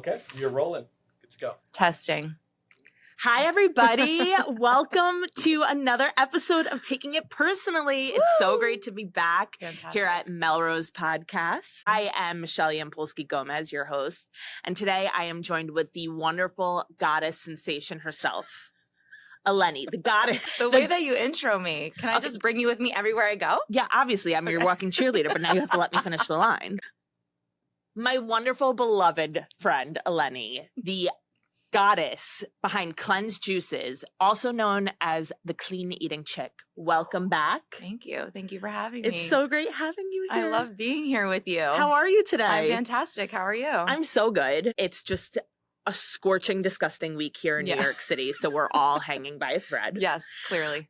Okay, you're rolling. Good to go. Testing. Hi, everybody. Welcome to another episode of Taking It Personally. It's so great to be back here at Melrose Podcast. I am Michelle Yampolsky Gomez, your host, and today I am joined with the wonderful goddess sensation herself, Eleni, the goddess. The way that you intro me, can I just bring you with me everywhere I go? Yeah, obviously, I'm your walking cheerleader, but now you have to let me finish the line. My wonderful, beloved friend, Eleni, the goddess behind Cleanse Juices, also known as the Clean Eating Chick. Welcome back. Thank you. Thank you for having me. It's so great having you here. I love being here with you. How are you today? I'm fantastic. How are you? I'm so good. It's just a scorching, disgusting week here in New York City, so we're all hanging by a thread. Yes, clearly.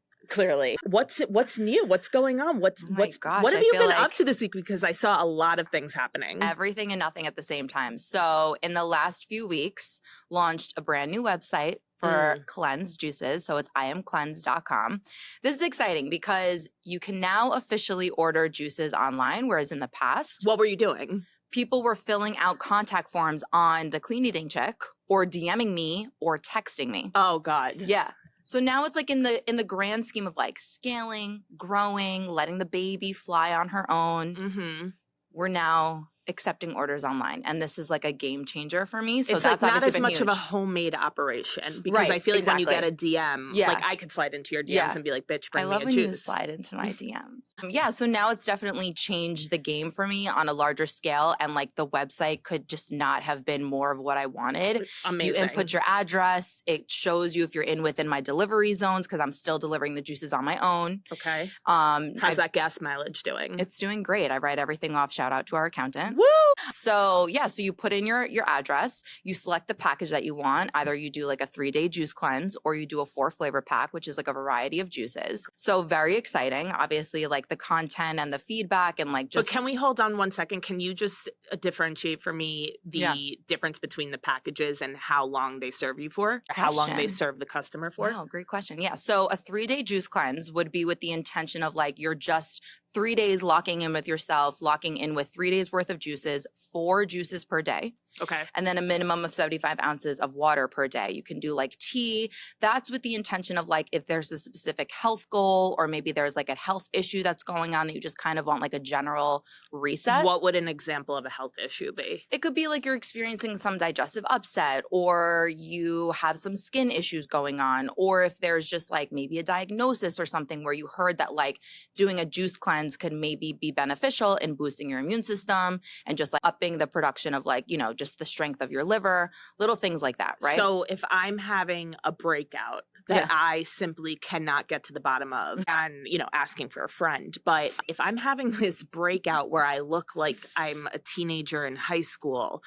What's new? What's going on? What have you been up to this week? Because I saw a lot of things happening. Everything and nothing at the same time. So in the last few weeks, launched a brand new website for Cleanse Juices. So it's iamcleanse.com. This is exciting because you can now officially order juices online, whereas in the past, what were you doing? People were filling out contact forms on the Clean Eating Chick or DMing me or texting me. Oh God. Yeah. So now it's like in the grand scheme of like scaling, growing, letting the baby fly on her own. We're now accepting orders online, and this is like a game changer for me. So it's that's like not as much huge. of a homemade operation, because I feel like when you get a DM, like I could slide into your DMs and be like, "Bitch, bring me a juice." I love when you slide into my DMs. So now it's definitely changed the game for me on a larger scale, and like the website could just not have been more of what I wanted. Amazing. You input your address; it shows you if you're within my delivery zones because I'm still delivering the juices on my own. Okay. How's that gas mileage doing? It's doing great. I write everything off. Shout out to our accountant. Woo! So you put in your address, you select the package that you want. Either you do like a 3-day juice cleanse or you do a 4-flavor pack, which is like a variety of juices. So very exciting. Obviously, like the content and the feedback and like just. But can we hold on one second? Can you just differentiate for me the difference between the packages and how long they serve you for? How long they serve the customer for? Wow, great question. Yeah. So a 3-day juice cleanse would be with the intention of like you're just 3 days locking in with yourself, locking in with 3 days worth of juices, 4 juices per day. Okay. And then a minimum of 75 ounces of water per day. You can do like tea. That's with the intention of like if there's a specific health goal or maybe there's like a health issue that's going on that you just kind of want like a general reset. What would an example of a health issue be? It could be like you're experiencing some digestive upset or you have some skin issues going on, or if there's just like maybe a diagnosis or something where you heard that like doing a juice cleanse could maybe be beneficial in boosting your immune system and just like upping the production of like, you know, just the strength of your liver, little things like that, right? So if I'm having a breakout that I simply cannot get to the bottom of and, you know, asking for a friend, but if I'm having this breakout where I look like I'm a teenager in high school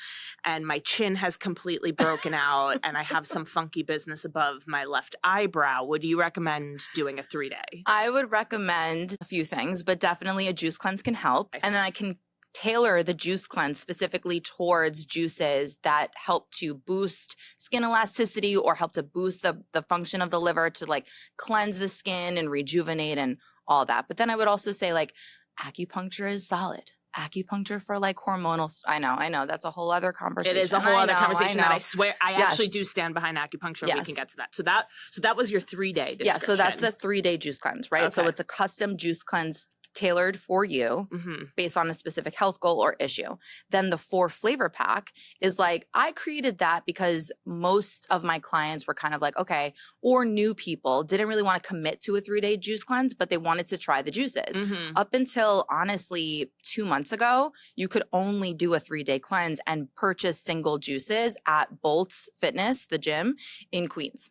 and my chin has completely broken out and I have some funky business above my left eyebrow, would you recommend doing a 3-day? I would recommend a few things, but definitely a juice cleanse can help. And then I can tailor the juice cleanse specifically towards juices that help to boost skin elasticity or help to boost the function of the liver to like cleanse the skin and rejuvenate and all that. But then I would also say like acupuncture is solid. Acupuncture for like hormonal. I know. That's a whole other conversation. It is a whole other conversation that I swear I actually do stand behind acupuncture. And we can get to that. So that was your 3-day description. Yeah. So that's the 3-day juice cleanse, right? Okay. So it's a custom juice cleanse tailored for you based on a specific health goal or issue. Then the 4-flavor pack is like, I created that because most of my clients were kind of like, okay, or new people didn't really want to commit to a 3-day juice cleanse, but they wanted to try the juices. Up until honestly 2 months ago, you could only do a 3-day cleanse and purchase single juices at Bolt's Fitness, the gym in Queens.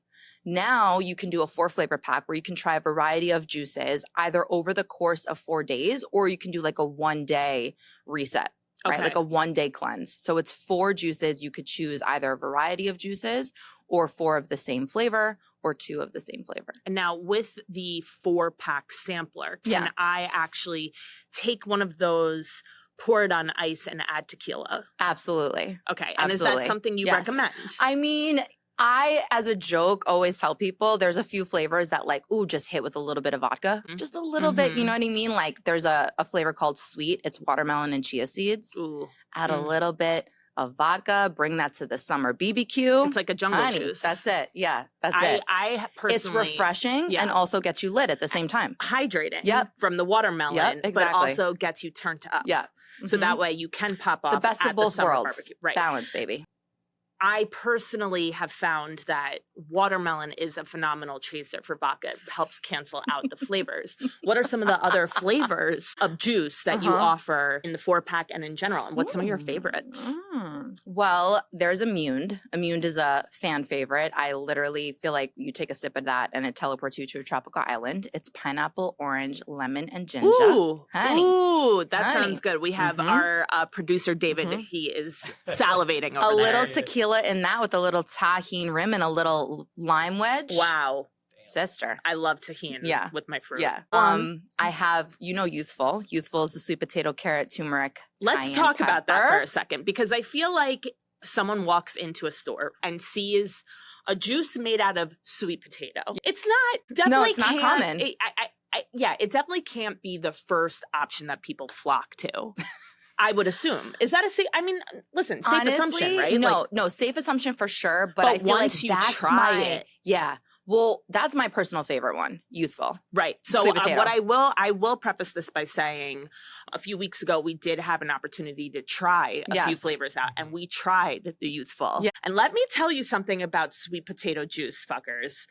Now you can do a 4-flavor pack where you can try a variety of juices either over the course of 4 days, or you can do like a 1-day reset, right? Like a 1-day cleanse. So it's 4 juices. You could choose either a variety of juices or 4 of the same flavor or 2 of the same flavor. And now with the 4-pack sampler, can I actually take one of those, pour it on ice and add tequila? Absolutely. Okay. And is that something you recommend? I mean, I, as a joke, always tell people there's a few flavors that like, ooh, just hit with a little bit of vodka. Just a little bit, you know what I mean? Like there's a flavor called sweet. It's watermelon and chia seeds. Ooh. Add a little bit of vodka, bring that to the summer BBQ. It's like a jungle Honey, juice. That's it. Yeah, that's it. I personally, it's refreshing and also gets you lit at the same time. Hydrating from the watermelon, but also gets you turned up. Yeah. So that way you can pop off the best at of both the summer worlds. barbecue. Right. Balance, baby. I personally have found that watermelon is a phenomenal chaser for vodka. It helps cancel out the flavors. What are some of the other flavors of juice that you offer in the 4-pack and in general? And what's some of your favorites? Well, there's Immuned. Immuned is a fan favorite. I literally feel like you take a sip of that and it teleports you to a tropical island. It's pineapple, orange, lemon, and ginger. Ooh, Honey. Ooh, that Honey. sounds good. We have our producer, David. He is salivating over a there. little tequila in that with a little tahine rim and a little lime wedge. Wow. Sister. I love tahini with my fruit. Yeah. I have, Youthful. Youthful is the sweet potato, carrot, turmeric. Let's talk about that for a second, because I feel like someone walks into a store and sees a juice made out of sweet potato. It's not common. It definitely can't be the first option that people flock to. I would assume. Is that a safe? I mean, listen, safe assumption, right? No, safe assumption for sure. But I feel once like you that's try it, yeah. Well, that's my personal favorite one, Youthful. Right. So Sweet potato. I will preface this by saying a few weeks ago, we did have an opportunity to try a few flavors out, and we tried the Youthful. Yeah. And let me tell you something about sweet potato juice, fuckers.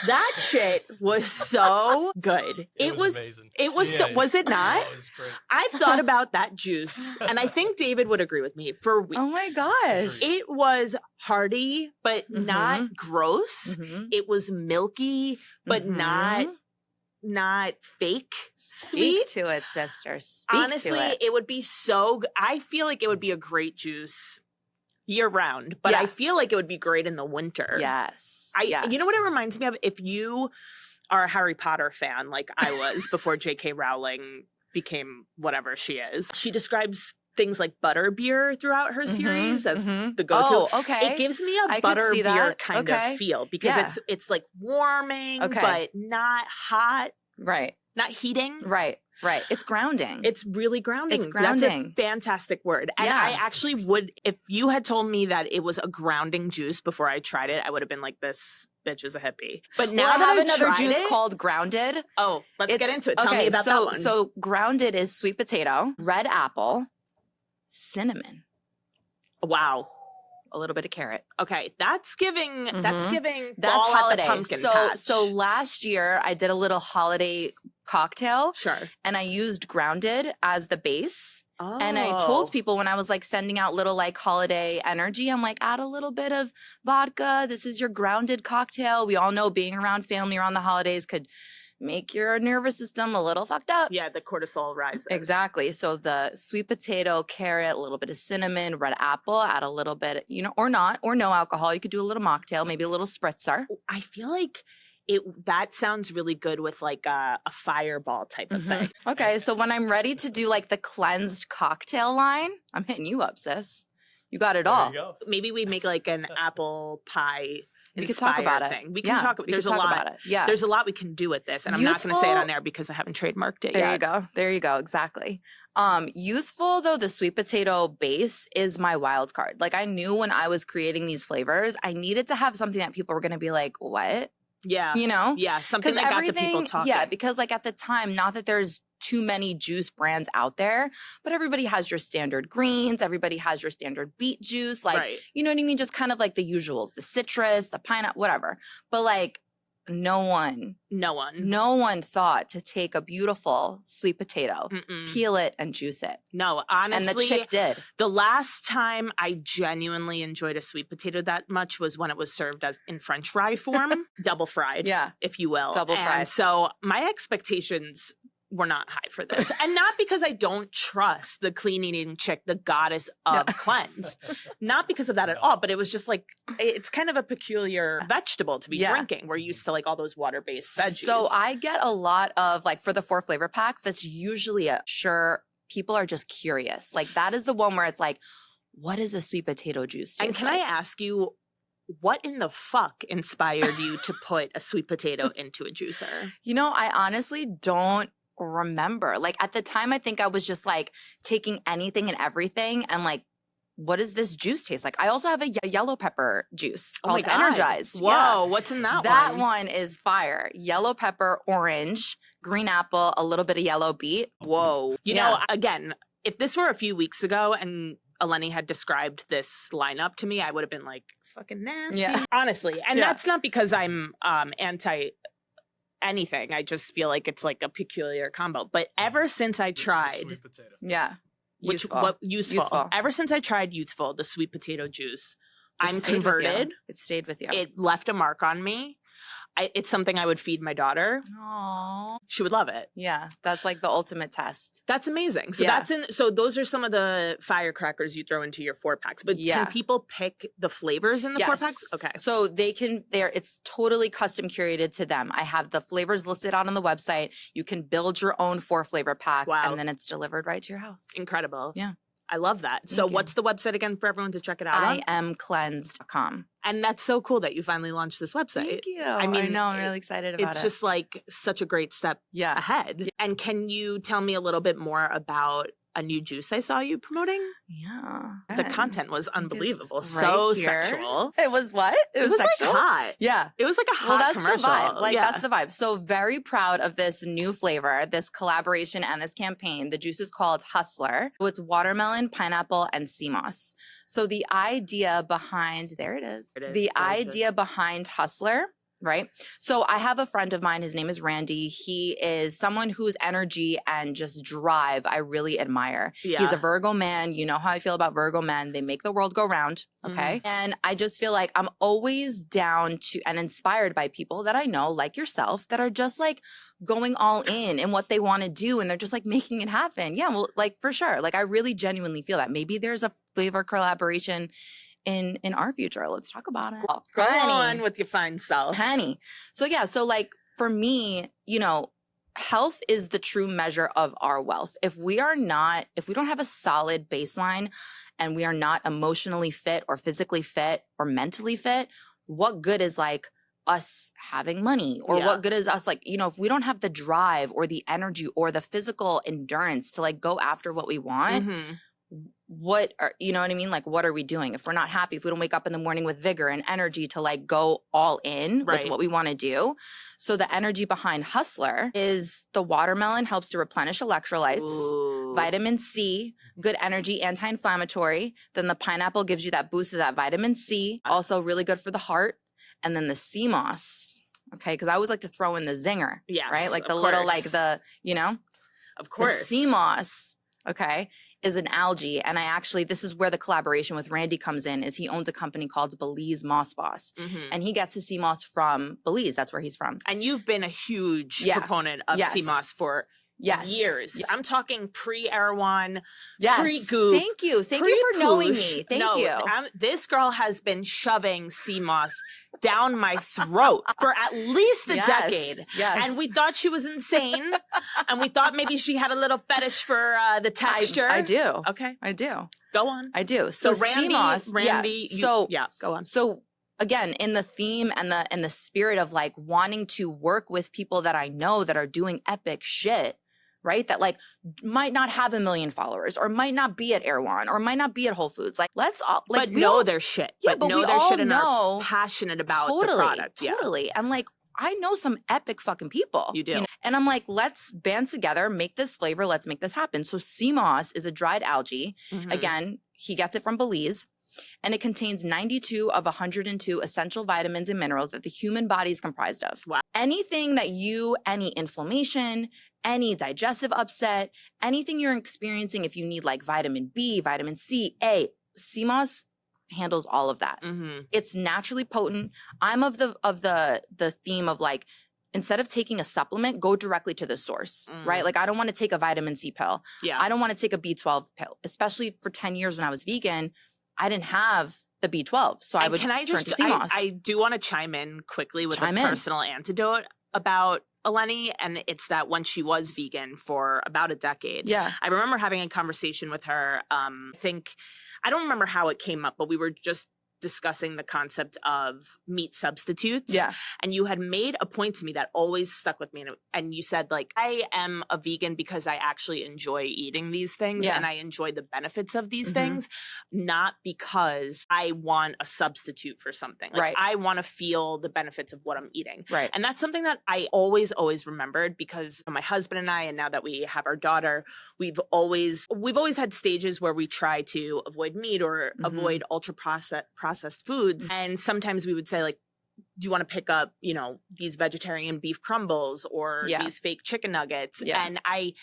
That shit was so good. It was amazing. It was was it not? Oh, it was great. I've thought about that juice, and I think David would agree with me, for weeks. Oh my gosh. It was hearty, but not gross. It was milky, but not fake sweet. Speak to it, sister. Speak Honestly, to it. it would be so I feel like it would be a great juice year round, but I feel like it would be great in the winter. Yes. You know what it reminds me of? If you are a Harry Potter fan like I was before J.K. Rowling became whatever she is, she describes things like butter beer throughout her series as the go-to. Oh, okay. It gives me a butter beer kind of feel, because it's like warming, but not hot. Right. Not heating. Right. It's grounding. It's really grounding. It's grounding. That's a fantastic word. And I actually would, if you had told me that it was a grounding juice before I tried it, I would have been like, this bitch is a hippie. But now I that have I've another tried juice it, called Grounded. Oh, let's get into it. Tell me about that one. So Grounded is sweet potato, red apple, cinnamon. Wow. A little bit of carrot. Okay, that's giving That's fall holiday. At the pumpkin patch. So last year I did a little holiday cocktail. Sure. And I used Grounded as the base. Oh. And I told people when I was like sending out little like holiday energy, I'm like, add a little bit of vodka. This is your Grounded cocktail. We all know being around family around the holidays could make your nervous system a little fucked up. Yeah, the cortisol rises. Exactly. So the sweet potato, carrot, a little bit of cinnamon, red apple, add a little bit, or not, or no alcohol. You could do a little mocktail, maybe a little spritzer. I feel like that sounds really good with like a fireball type of thing. Okay, so when I'm ready to do like the cleansed cocktail line, I'm hitting you up, sis. You got it all. There you go. Maybe we make like an apple pie. We could talk about it. We can talk. There's a lot about it. Yeah, there's a lot we can do with this, and I'm not going to say it on air because I haven't trademarked it yet. There you go. Exactly. Youthful though, the sweet potato base is my wild card. Like I knew when I was creating these flavors, I needed to have something that people were going to be like, "What?" Yeah. Yeah, something that got the people talking. Yeah, because like at the time, not that there's too many juice brands out there, but everybody has your standard greens, everybody has your standard beet juice, like you know what I mean? Just kind of like the usuals, the citrus, the pineapple, whatever. But like no one thought to take a beautiful sweet potato, peel it and juice it. No, honestly. And the chick did. The last time I genuinely enjoyed a sweet potato that much was when it was served as in French fry form, double fried, if you will. Double fried. And so my expectations were not high for this. And not because I don't trust the clean eating chick, the goddess of cleanse. Not because of that at all, but it was just like, it's kind of a peculiar vegetable to be drinking. We're used to like all those water-based veggies. So I get a lot of like, for the 4 flavor packs, that's usually people are just curious. Like that is the one where it's like, what is a sweet potato juice taste And can like? I ask you, what in the fuck inspired you to put a sweet potato into a juicer? I honestly don't remember. Like at the time, I think I was just like taking anything and everything and like what does this juice taste like? I also have a yellow pepper juice Oh my called God. Energized. Whoa, Yeah. what's in that one? That one is fire. Yellow pepper, orange, green apple, a little bit of yellow beet. Whoa. You Yeah. know, again, if this were a few weeks ago and Eleni had described this lineup to me, I would have been like, fucking nasty. Yeah. Honestly. And Yeah. that's not because I'm anti anything. I just feel like it's like a peculiar combo. But ever since I tried Sweet potato. Yeah. Youthful. Youthful. Ever since I tried Youthful, the sweet potato juice, It I'm stayed with you. converted. It stayed with you. It left a mark on me. It's something I would feed my daughter. Aww. She would love it. Yeah. That's like the ultimate test. That's amazing. So Yeah. so those are some of the firecrackers you throw into your 4-packs. But Yeah. can people pick the flavors in the 4-packs? Okay. So it's totally custom curated to them. I have the flavors listed out on the website. You can build your own 4-flavor pack. Wow. And then it's delivered right to your house. Incredible. Yeah. I love that. So Thank you. what's the website again for everyone to check it out on? IamCleansed.com. And that's so cool that you finally launched this website. Thank you. I mean, I know. I'm really excited about It's it. just like such a great step Yeah. ahead. And can you tell me a little bit more about a new juice I saw you promoting? Yeah. The content was unbelievable. It's So right here. sexual. It was what? It was like sexual? hot. Yeah. It was like a hot Well, that's commercial. the vibe. Like, yeah. that's the vibe. So very proud of this new flavor, this collaboration and this campaign. The juice is called Hustler. So it's watermelon, pineapple, and sea moss. So the idea behind, there it is. It is The gorgeous. idea behind Hustler, right? So I have a friend of mine, his name is Randy. He is someone whose energy and just drive I really admire. Yeah. He's a Virgo man. You know how I feel about Virgo men. They make the world go round. Okay. And I just feel like I'm always down to and inspired by people that I know, like yourself, that are just like going all in what they want to do. And they're just like making it happen. Yeah. Well, like for sure. Like I really genuinely feel that maybe there's a flavor collaboration in our future. Let's talk about it. Go on with your fine self. Honey. So yeah, so like for me, you know, health is the true measure of our wealth. If we don't have a solid baseline and we are not emotionally fit or physically fit or mentally fit, what good is like us having money or Yeah. what good is us like, you know, if we don't have the drive or the energy or the physical endurance to like go after what we want, you know what I mean? Like, what are we doing? If we're not happy, if we don't wake up in the morning with vigor and energy to like go all in Right. with what we want to do. So the energy behind Hustler is the watermelon helps to replenish electrolytes, Ooh. vitamin C, good energy, anti-inflammatory. Then the pineapple gives you that boost of that vitamin C, also really good for the heart. And then the sea moss, okay? Because I always like to throw in the zinger, Yes, right? Like of the little, course. like the, you know? Of course. The sea moss, okay, is an algae. And this is where the collaboration with Randy comes in, is he owns a company called Belize Moss Boss. And he gets his sea moss from Belize. That's where he's from. And you've been a huge Yeah. proponent of Yes. CMOS for years. Yes. I'm talking pre-Erewhon, Yes. pre-Goop. Thank you. Thank you for knowing pre-Poosh. me. Thank No, you. This girl has been shoving CMOS down my throat for at least a Yes. decade. Yes. And we thought she was insane. And we thought maybe she had a little fetish for the texture. I do. Okay. I do. Go on. I do. So sea Randy, moss, go on. So again, in the theme and the spirit of like wanting to work with people that I know that are doing epic shit, right? That like might not have 1 million followers or might not be at Erewhon or might not be at Whole Foods. Like let's all like but know their shit. Yeah, but know we their all shit and know are passionate about totally, the product. Yeah. Totally. And like I know some epic fucking people. You do. know? And I'm like, let's band together, make this flavor, let's make this happen. So sea moss is a dried algae. Mhm. Again, he gets it from Belize. And it contains 92 of 102 essential vitamins and minerals that the human body is comprised of. Wow. Anything that any inflammation, any digestive upset, anything you're experiencing, if you need like vitamin B, vitamin C, A, sea moss handles all of that. Mhm. It's naturally potent. I'm of the theme of like, instead of taking a supplement, go directly to the source, right? Like I don't want to take a vitamin C pill. Yeah. I don't want to take a B12 pill, especially for 10 years when I was vegan. I didn't have the B12, so I would can I turn just to sea moss. I do want to chime in quickly with Chime a in. personal antidote about Eleni, and it's that when she was vegan for about a decade, Yeah. I remember having a conversation with her. I don't remember how it came up, but we were just discussing the concept of meat substitutes. Yeah. And you had made a point to me that always stuck with me. And you said, like, I am a vegan because I actually enjoy eating these things and I enjoy the benefits of these things, not because I want a substitute for something. Like, I want to feel the benefits of what I'm eating. Right. And that's something that I always remembered, because my husband and I, and now that we have our daughter, we've always had stages where we try to avoid meat or avoid ultra processed foods. And sometimes we would say, like, do you want to pick up, you know, these vegetarian beef crumbles or these fake chicken nuggets? And I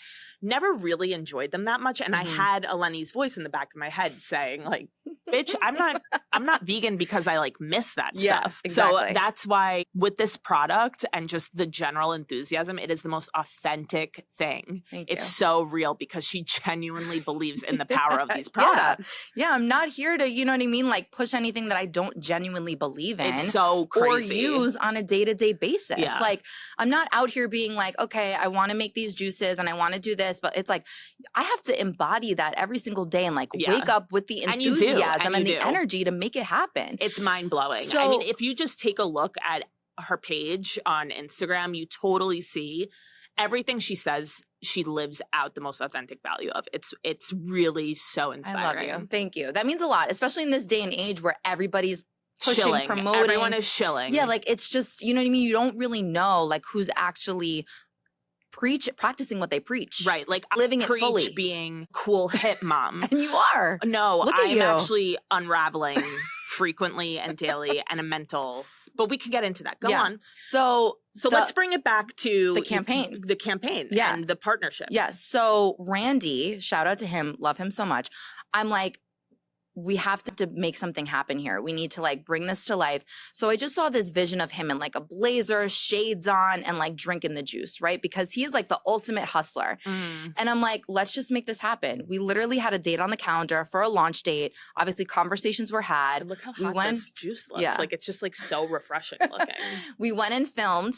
never really enjoyed them that much. And I had Eleni's voice in the back of my head saying, like, bitch, I'm not vegan because I like miss that stuff. Exactly. So that's why with this product and just the general enthusiasm, it is the most authentic thing. It's so real because she genuinely believes in the power of these products. Yeah, I'm not here to, you know what I mean, like push anything that I don't genuinely believe in. It's so crazy. Or use on a day-to-day basis. Like, I'm not out here being like, okay, I want to make these juices and I want to do this, but it's like I have to embody that every single day and like wake up with the enthusiasm and the energy to make it happen. It's mind-blowing. So, I mean, if you just take a look at her page on Instagram, you totally see everything she says. She lives out the most authentic value of. It's really so inspiring. I love you. Thank you. That means a lot, especially in this day and age where everybody's pushing, shilling. Promoting. Everyone is shilling. Yeah, like it's just, you know what I mean? You don't really know like who's actually practicing what they preach. Right. Like living it preach fully. being cool hip mom. And you are. No, Look at I'm you. actually unraveling frequently and daily and a mental, but we can get into that. Go on. So let's bring it back to the campaign. The campaign and the partnership. Yeah. So Randy, shout out to him, love him so much. I'm like, we have to make something happen here. We need to like bring this to life. So I just saw this vision of him in like a blazer, shades on, and like drinking the juice, right? Because he is like the ultimate hustler. And I'm like, let's just make this happen. We literally had a date on the calendar for a launch date. Obviously, conversations were had. And look how hot this juice looks. Yeah. Like it's just like so refreshing looking. We went and filmed.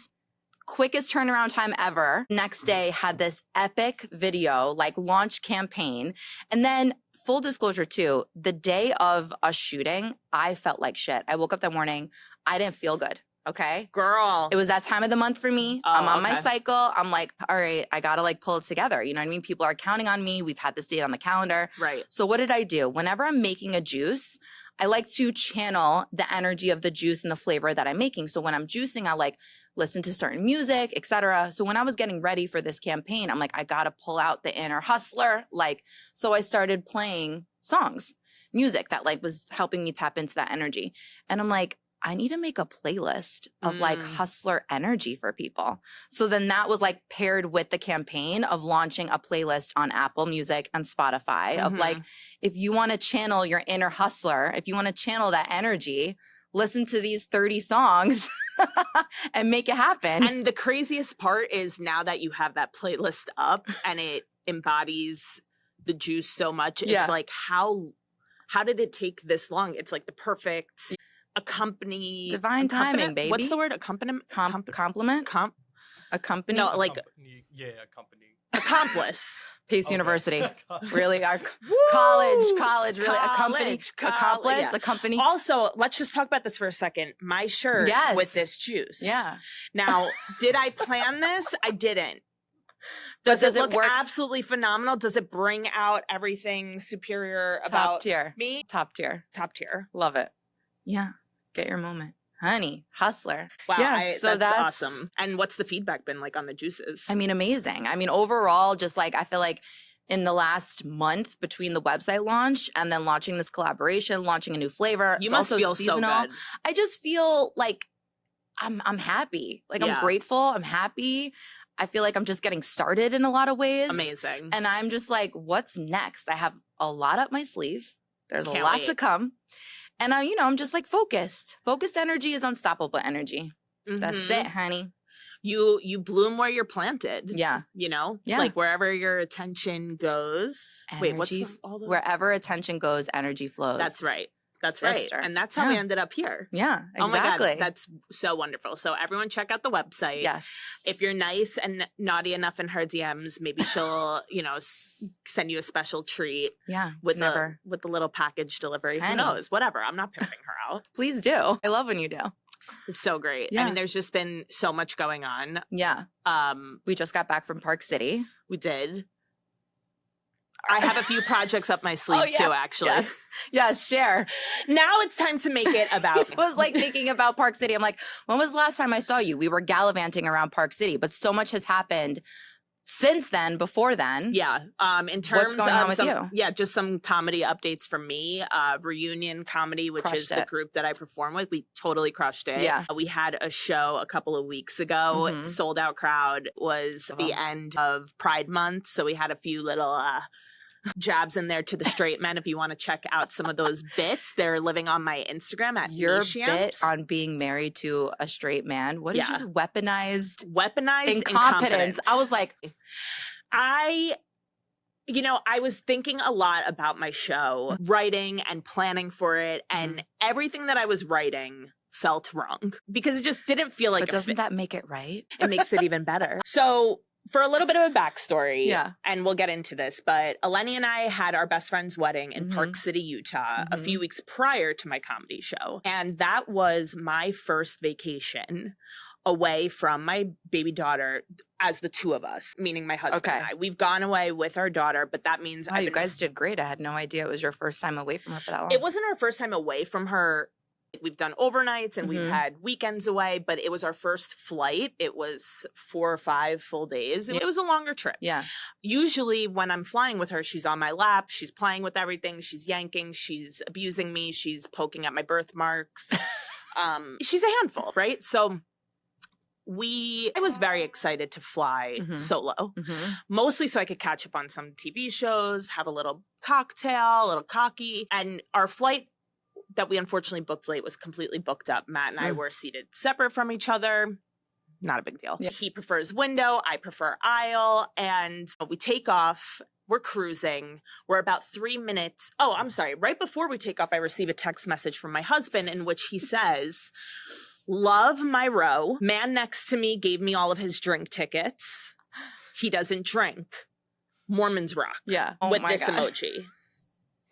Quickest turnaround time ever. Next day had this epic video, like launch campaign. And then full disclosure too, the day of us shooting, I felt like shit. I woke up that morning. I didn't feel good. Okay. Girl. It was that time of the month for me. I'm on my cycle. I'm like, all right, I got to like pull it together. You know what I mean? People are counting on me. We've had this date on the calendar. Right. So what did I do? Whenever I'm making a juice, I like to channel the energy of the juice and the flavor that I'm making. So when I'm juicing, I like listen to certain music, etc. So when I was getting ready for this campaign, I'm like, I got to pull out the inner hustler. Like, so I started playing songs, music that like was helping me tap into that energy. And I'm like, I need to make a playlist of like hustler energy for people. So then that was like paired with the campaign of launching a playlist on Apple Music and Spotify of like, if you want to channel your inner hustler, if you want to channel that energy, listen to these 30 songs and make it happen. And the craziest part is now that you have that playlist up and it embodies the juice so much, it's like, how did it take this long? It's like the perfect divine timing, baby. What's the word? Compliment? Accompany? No, like accompany. Accomplice. Pace University. Really, our college, really. Accompany. Also, let's just talk about this for a second. My shirt with this juice. Yeah. Now, did I plan this? I didn't. Does it look absolutely phenomenal? Does it bring out everything superior about me? Top tier. Love it. Yeah. Get your moment. Honey, hustler. Wow, yeah, that's awesome. And what's the feedback been like on the juices? I mean, amazing. I mean, overall, just like I feel like in the last month between the website launch and then launching this collaboration, launching a new flavor, you must feel seasonal. So good. I just feel like I'm happy. Like I'm grateful. I'm happy. I feel like I'm just getting started in a lot of ways. Amazing. And I'm just like, what's next? I have a lot up my sleeve. There's a lot to come. And I'm just like focused. Focused energy is unstoppable energy. That's it, honey. You bloom where you're planted. Yeah. Like wherever your attention goes. Wherever attention goes, energy flows. That's right. That's sister. right. And that's how we ended up here. Yeah, exactly. Oh my God, that's so wonderful. So everyone check out the website. Yes. If you're nice and naughty enough in her DMs, maybe she'll, send you a special treat. Yeah. With the little package delivery. Who knows? Whatever. I'm not pimping her out. Please do. I love when you do. It's so great. Yeah. I mean, there's just been so much going on. Yeah. We just got back from Park City. We did. I have a few projects up my sleeve too, actually. Yes, share. Now it's time to make it about It was like thinking about Park City. I'm like, when was the last time I saw you? We were gallivanting around Park City, but so much has happened since then, before then. Yeah. In terms what's going on of with you? Yeah, just some comedy updates from me. Reunion Comedy, which is the group that I perform with. We totally crushed it. Yeah. We had a show a couple of weeks ago. Sold out crowd. Was the end of Pride Month. So we had a few little jabs in there to the straight men. If you want to check out some of those bits, they're living on my Instagram at your Nishamps. bit on being married to a straight man. What is just weaponized incompetence. I was like, I was thinking a lot about my show, writing and planning for it, and everything that I was writing felt wrong because it just didn't feel like. But doesn't that make it right? It makes it even better. So, for a little bit of a backstory, and we'll get into this, but Eleni and I had our best friend's wedding in Park City, Utah, a few weeks prior to my comedy show. And that was my first vacation away from my baby daughter as the two of us, meaning my husband and I. We've gone away with our daughter, but that means you guys did great. I had no idea it was your first time away from her for that long. It wasn't our first time away from her. We've done overnights and we've had weekends away, but it was our first flight. It was 4 or 5 full days. It was a longer trip. Yeah. Usually when I'm flying with her, she's on my lap. She's playing with everything. She's yanking. She's abusing me. She's poking at my birthmarks. She's a handful, right? So I was very excited to fly solo, mostly so I could catch up on some TV shows, have a little cocktail, a little cocky. And our flight that we unfortunately booked late was completely booked up. Matt and I were seated separate from each other. Not a big deal. Yeah. He prefers window. I prefer aisle. And we take off. We're cruising. We're about 3 minutes. Oh, I'm sorry. Right before we take off, I receive a text message from my husband in which he says, "Love my row. Man next to me gave me all of his drink tickets. He doesn't drink. Mormons rock." Yeah. With this emoji.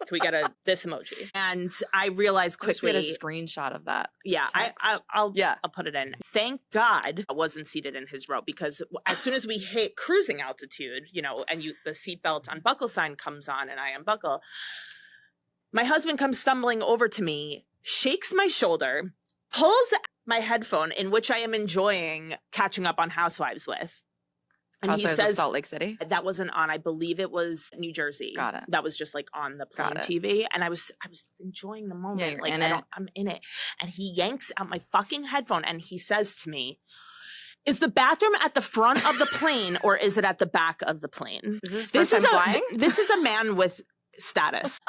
Can we get this emoji? And I realized quickly. We had a screenshot of that. Yeah, I'll put it in. Thank God I wasn't seated in his row because as soon as we hit cruising altitude, and the seatbelt unbuckle sign comes on and I unbuckle, my husband comes stumbling over to me, shakes my shoulder, pulls my headphone in which I am enjoying catching up on Housewives with. And Housewives he says, of Salt Lake City? That wasn't on, I believe it was New Jersey. Got it. That was just like on the plane TV. And I was enjoying the moment. Yeah, you're like in it. I'm in it. And he yanks out my fucking headphone and he says to me, "Is the bathroom at the front of the plane or is it at the back of the plane?" Is this first time flying? This is a man with status.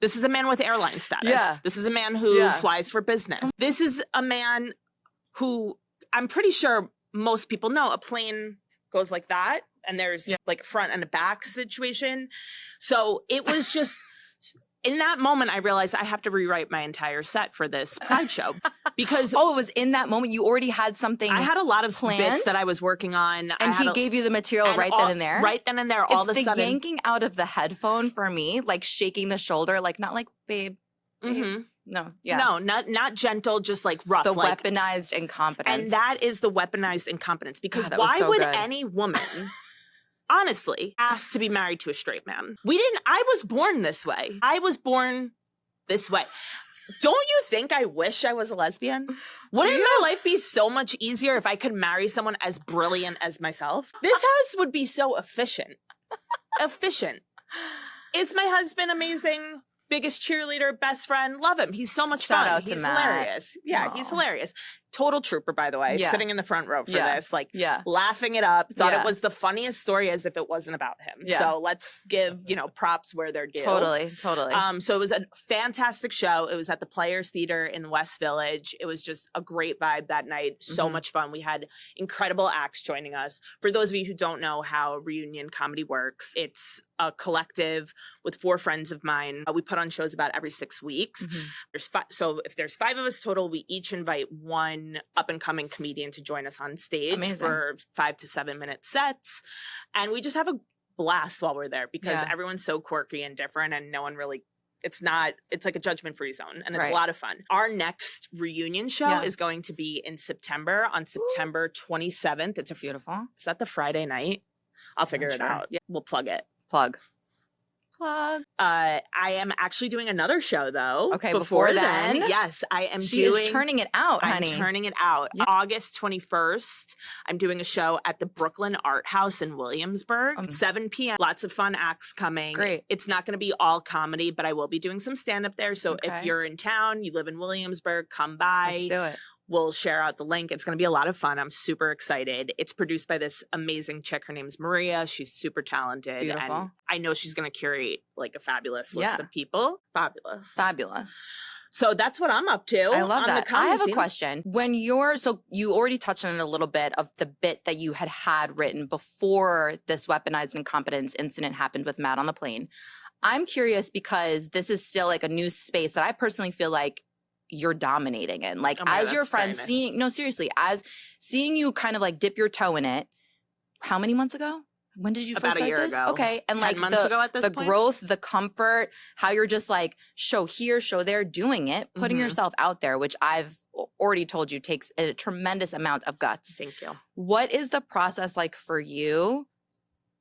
This is a man with airline status. Yeah. This is a man who flies for business. This is a man who I'm pretty sure most people know a plane goes like that and there's like a front and a back situation. So it was just in that moment I realized I have to rewrite my entire set for this Pride show because it was in that moment you already had something. I had a lot of planned bits that I was working on, and he gave you the material right then and there. Right then and there, all of a sudden, the yanking out of the headphone for me, like shaking the shoulder, like not like babe. No, not gentle, just like rough. The weaponized incompetence. And that is the weaponized incompetence because why would any woman honestly ask to be married to a straight man? I was born this way. Don't you think I wish I was a lesbian? Wouldn't my life be so much easier if I could marry someone as brilliant as myself? This house would be so efficient. Is my husband amazing? Biggest cheerleader, best friend, love him. He's so much fun. He's hilarious. Yeah, he's hilarious. Total trooper, by the way, sitting in the front row for this, laughing it up. Thought it was the funniest story as if it wasn't about him. Yeah. So let's give, props where they're due. Totally. So it was a fantastic show. It was at the Players Theater in the West Village. It was just a great vibe that night. So much fun. We had incredible acts joining us. For those of you who don't know how reunion comedy works, it's a collective with 4 friends of mine. We put on shows about every 6 weeks. So if there's 5 of us total, we each invite one up-and-coming comedian to join us on stage for 5 to 7 minute sets. And we just have a blast while we're there because everyone's so quirky and different, and no one really, it's like a judgment-free zone, and it's a lot of fun. Our next reunion show is going to be in September, on September 27th. It's beautiful. Is that the Friday night? I'll figure it out. Yeah. We'll plug it. Plug. I am actually doing another show though. Okay, before then? Yes, I am She is turning it out, honey. I'm turning it out. Yeah. August 21st, I'm doing a show at the Brooklyn Art House in Williamsburg. 7 p.m. Lots of fun acts coming. Great. It's not going to be all comedy, but I will be doing some stand-up there. So if you're in town, you live in Williamsburg, come by. Let's do it. We'll share out the link. It's going to be a lot of fun. I'm super excited. It's produced by this amazing chick. Her name's Maria. She's super talented. Beautiful. And I know she's going to curate like a fabulous list of people. Fabulous. So that's what I'm up to. I love that. I have a question. When so you already touched on it a little bit of the bit that you had written before this weaponized incompetence incident happened with Matt on the plane. I'm curious because this is still like a new space that I personally feel like you're dominating in. Like as your friend as seeing you kind of like dip your toe in it. How many months ago? When did you first start this? Ago. Okay. And 10 like months ago at this the point? growth, the comfort, how you're just like show here, show there, doing it, putting yourself out there, which I've already told you takes a tremendous amount of guts. Thank you. What is the process like for you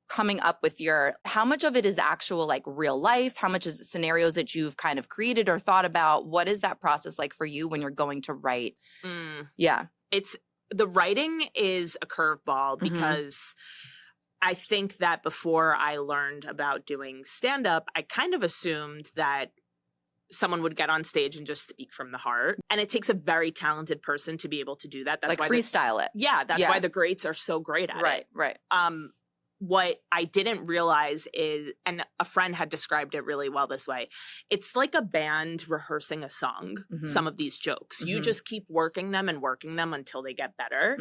coming up with how much of it is actual like real life? How much is scenarios that you've kind of created or thought about? What is that process like for you when you're going to write? Yeah. The writing is a curveball because I think that before I learned about doing stand-up, I kind of assumed that someone would get on stage and just speak from the heart. And it takes a very talented person to be able to do that. That's like why freestyle it. Yeah. That's why the greats are so great at it. Right. What I didn't realize is, and a friend had described it really well this way, it's like a band rehearsing a song, some of these jokes. You just keep working them until they get better.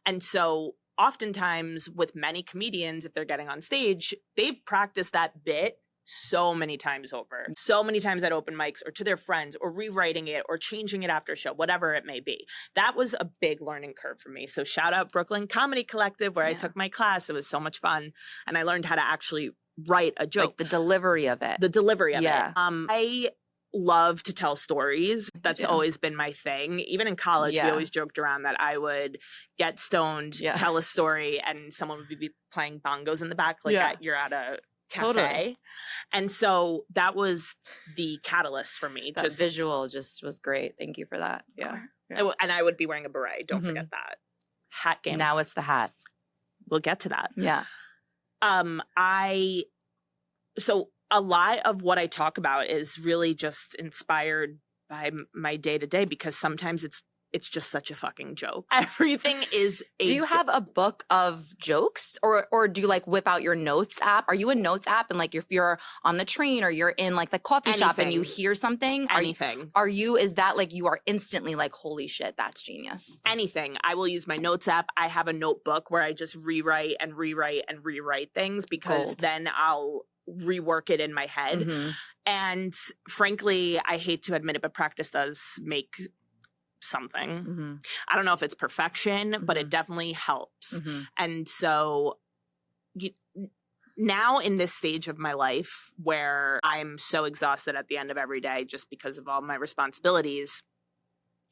And so oftentimes with many comedians, if they're getting on stage, they've practiced that bit so many times over, so many times at open mics or to their friends or rewriting it or changing it after show, whatever it may be. That was a big learning curve for me. So shout out Brooklyn Comedy Collective where I took my class. It was so much fun. And I learned how to actually write a joke. Like the delivery of it. I love to tell stories. That's always been my thing. Even in college, we always joked around that I would get stoned, tell a story, and someone would be playing bongos in the back you're at a cafe. Totally. And so that was the catalyst for me. That visual just was great. Thank you for that. Yeah. And I would be wearing a beret. Don't forget that. Hat game. Now it's the hat. We'll get to that. Yeah. So a lot of what I talk about is really just inspired by my day to day because sometimes it's just such a fucking joke. Everything is Do you have a book of jokes or do you like whip out your notes app? Are you a notes app and like if you're on the train or you're in like the coffee shop and you hear something? Is that like you are instantly like, holy shit, that's genius? Anything. I will use my notes app. I have a notebook where I just rewrite things because then I'll rework it in my head. And frankly, I hate to admit it, but practice does make something. I don't know if it's perfection, but it definitely helps. And so now in this stage of my life where I'm so exhausted at the end of every day just because of all my responsibilities,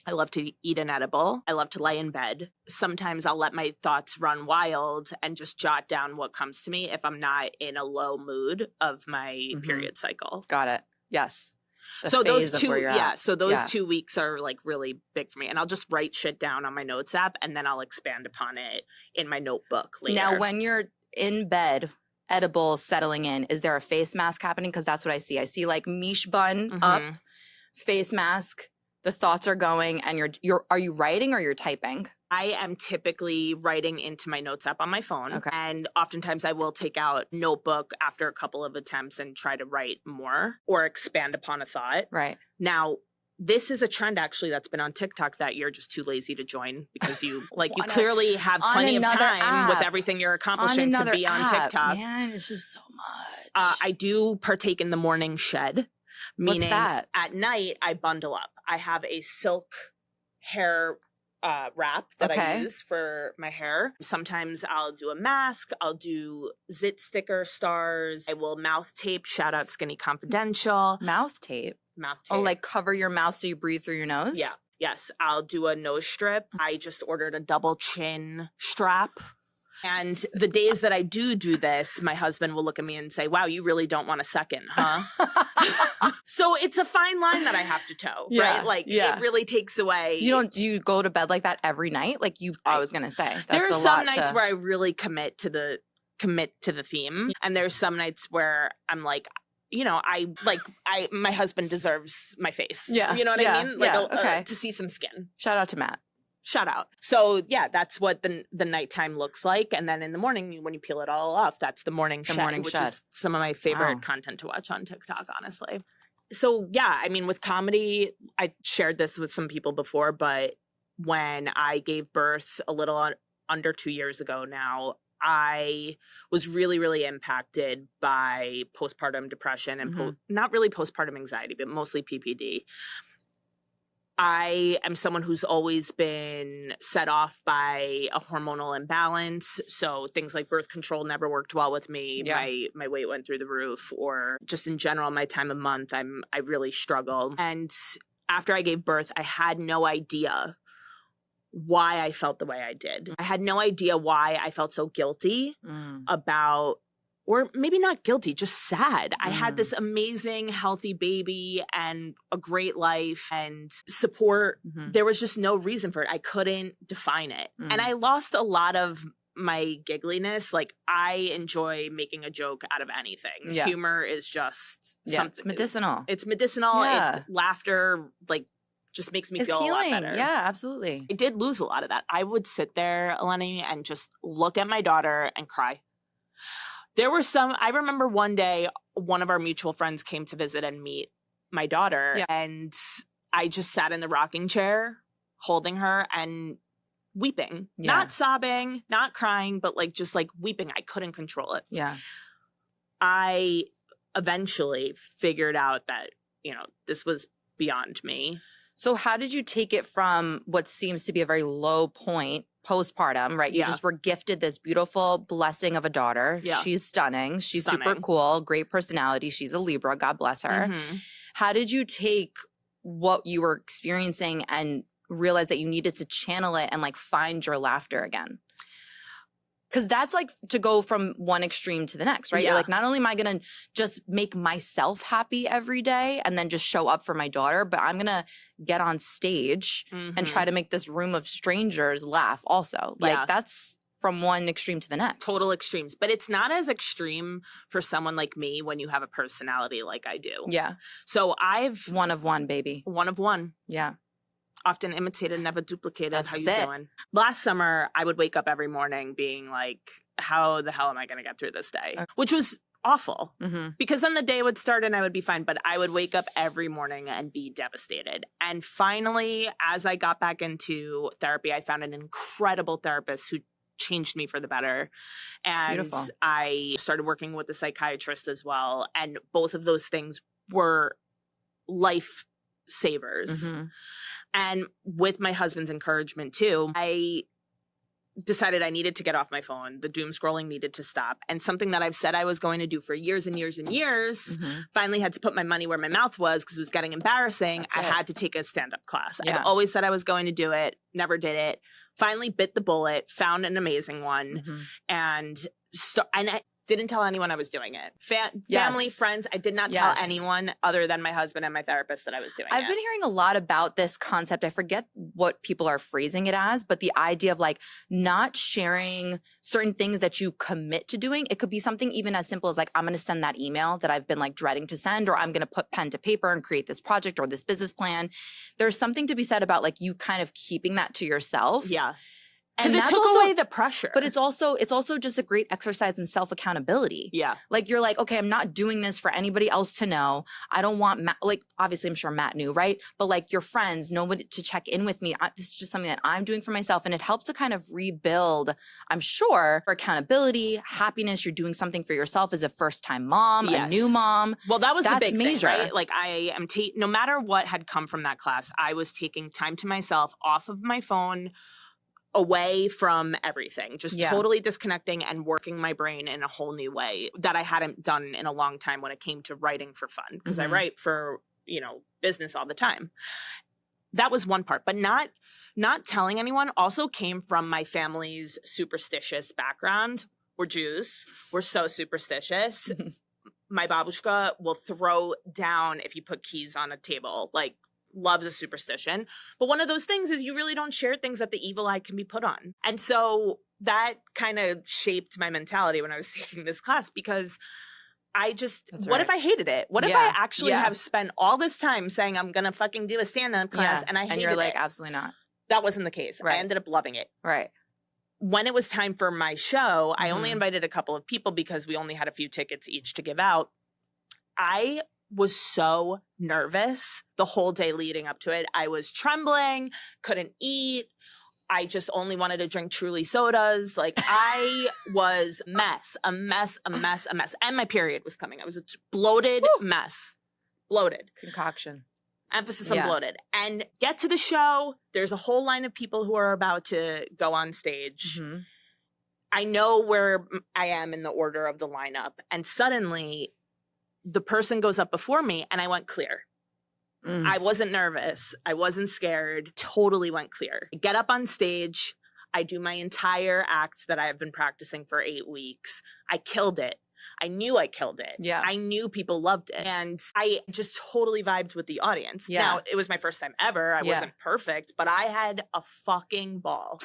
I love to eat an edible. I love to lay in bed. Sometimes I'll let my thoughts run wild and just jot down what comes to me if I'm not in a low mood of my period cycle. Got it. Yes. So those 2 weeks are like really big for me. And I'll just write shit down on my notes app and then I'll expand upon it in my notebook later. Now, when you're in bed, edibles settling in, is there a face mask happening? Because that's what I see. I see like miche bun up, face mask. The thoughts are going and are you writing or you're typing? I am typically writing into my notes app on my phone. Okay. And oftentimes I will take out notebook after a couple of attempts and try to write more or expand upon a thought. Right. Now, this is a trend actually that's been on TikTok that you're just too lazy to join because you you clearly have plenty of time with everything you're accomplishing to be on TikTok. Man, it's just so much. I do partake in the morning shed, meaning that? At night I bundle up. I have a silk hair wrap that I use for my hair. Sometimes I'll do a mask. I'll do zit sticker stars. I will mouth tape. Shout out Skinny Confidential. Mouth tape? Mouth tape. Oh, like cover your mouth so you breathe through your nose? Yeah. Yes. I'll do a nose strip. I just ordered a double chin strap. And the days that I do this, my husband will look at me and say, wow, you really don't want a second, huh? So it's a fine line that I have to toe, right? Like it really takes away. Do you go to bed like that every night? Like I was going to say. There are some nights where I really commit to the theme. And there's some nights where I'm like, my husband deserves my face. Yeah. You know what I mean? Like to see some skin. Shout out to Matt. Shout out. So yeah, that's what the nighttime looks like. And then in the morning, when you peel it all off, that's the morning shed, which is some of my favorite content to watch on TikTok, honestly. So yeah, I mean, with comedy, I shared this with some people before, but when I gave birth a little under 2 years ago now, I was really, really impacted by postpartum depression and not really postpartum anxiety, but mostly PPD. I am someone who's always been set off by a hormonal imbalance. So things like birth control never worked well with me. Yeah. My weight went through the roof, or just in general, my time of month, I really struggle. And after I gave birth, I had no idea why I felt the way I did. I had no idea why I felt so guilty about, or maybe not guilty, just sad. I had this amazing, healthy baby and a great life and support. There was just no reason for it. I couldn't define it. And I lost a lot of my giggliness. Like, I enjoy making a joke out of anything. Yeah. Humor is just something. It's medicinal. It's medicinal. Yeah. Laughter, like, just makes me feel healing. A lot better. Yeah, absolutely. I did lose a lot of that. I would sit there, Eleni, and just look at my daughter and cry. There were I remember one day, one of our mutual friends came to visit and meet my daughter. And I just sat in the rocking chair holding her and weeping, not sobbing, not crying, but just weeping. I couldn't control it. Yeah. I eventually figured out that, this was beyond me. So how did you take it from what seems to be a very low point postpartum, right? You just were gifted this beautiful blessing of a daughter. Yeah. She's stunning. She's super cool, great personality. She's a Libra. God bless her. How did you take what you were experiencing and realize that you needed to channel it and find your laughter again? Because that's to go from one extreme to the next, right? Yeah. You're not only am I going to just make myself happy every day and then just show up for my daughter, but I'm going to get on stage and try to make this room of strangers laugh also. That's from one extreme to the next. Total extremes. But it's not as extreme for someone like me when you have a personality like I do. Yeah. So I've... One of one, baby. One of one. Yeah. Often imitated, never duplicated. That's how you doing? Last summer, I would wake up every morning being like, how the hell am I going to get through this day? Which was awful because then the day would start and I would be fine. But I would wake up every morning and be devastated. And finally, as I got back into therapy, I found an incredible therapist who changed me for the better. And beautiful. I started working with a psychiatrist as well. And both of those things were life savers. And with my husband's encouragement too, I decided I needed to get off my phone. The doom scrolling needed to stop. And something that I've said I was going to do for years and years and years, finally had to put my money where my mouth was because it was getting embarrassing. I had to take a stand-up class. Yeah. I've always said I was going to do it, never did it. Finally bit the bullet, found an amazing one, and I didn't tell anyone I was doing it. Family, friends, I did not tell anyone other than my husband and my therapist that I was doing it. I've been hearing a lot about this concept. I forget what people are phrasing it as, but the idea of not sharing certain things that you commit to doing. It could be something even as simple as I'm going to send that email that I've been dreading to send, or I'm going to put pen to paper and create this project or this business plan. There's something to be said about you kind of keeping that to yourself. Yeah. Because it that's took also away the pressure. But it's also just a great exercise in self-accountability. Yeah. Like you're like, okay, I'm not doing this for anybody else to know. I don't want Matt, like obviously I'm sure Matt knew, right? But like your friends, nobody to check in with me. This is just something that I'm doing for myself. And it helps to kind of rebuild, I'm sure, accountability, happiness. You're doing something for yourself as a first-time mom, a new mom. Well, that was the big major. thing, right? Like I am no matter what had come from that class, I was taking time to myself off of my phone, away from everything, just totally disconnecting and working my brain in a whole new way that I hadn't done in a long time when it came to writing for fun, because I write for, business all the time. That was one part, but not telling anyone also came from my family's superstitious background. We're Jews. We're so superstitious. My babushka will throw down if you put keys on a table, like loves a superstition. But one of those things is you really don't share things that the evil eye can be put on. And so that kind of shaped my mentality when I was taking this class, because I just, what if I hated it? What if I actually have spent all this time saying I'm going to fucking do a stand-up class and I hated it? And you're like, absolutely not. That wasn't the case. Right. I ended up loving it. Right. When it was time for my show, I only invited a couple of people because we only had a few tickets each to give out. I was so nervous the whole day leading up to it. I was trembling, couldn't eat. I just only wanted to drink Truly sodas. Like I was a mess. And my period was coming. I was a bloated mess. Bloated. Concoction. Emphasis on bloated. And get to the show. There's a whole line of people who are about to go on stage. I know where I am in the order of the lineup. And suddenly the person goes up before me and I went clear. I wasn't nervous. I wasn't scared. Totally went clear. I get up on stage. I do my entire act that I have been practicing for 8 weeks. I killed it. I knew I killed it. Yeah. I knew people loved it. And I just totally vibed with the audience. Yeah. Now, it was my first time ever. I wasn't perfect, but I had a fucking ball.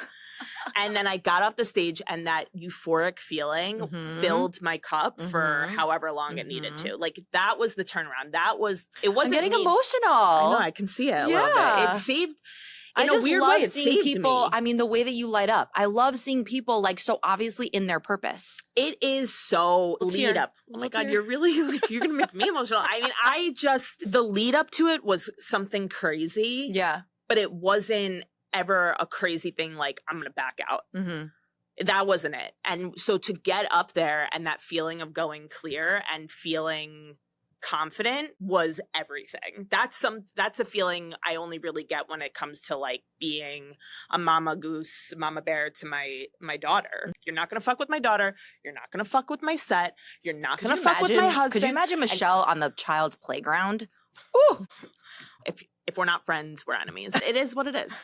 And then I got off the stage and that euphoric feeling filled my cup for however long it needed to. Like that was the turnaround. It wasn't I'm getting me. emotional. I know, I can see it a little bit. It saved, in a weird way, it saved people, me. I mean, the way that you light up. I love seeing people like so obviously in their purpose. It is so lead up. Oh my God, you're really like, you're going to make me emotional. I mean, the lead up to it was something crazy. Yeah. But it wasn't ever a crazy thing like I'm going to back out. That wasn't it. And so to get up there and that feeling of going clear and feeling confident was everything. That's a feeling I only really get when it comes to like being a mama goose, mama bear to my daughter. You're not going to fuck with my daughter. You're not going to fuck with my set. You're not going to fuck with my husband. Could you imagine Michelle on the child's playground? Ooh. If we're not friends, we're enemies. It is what it is.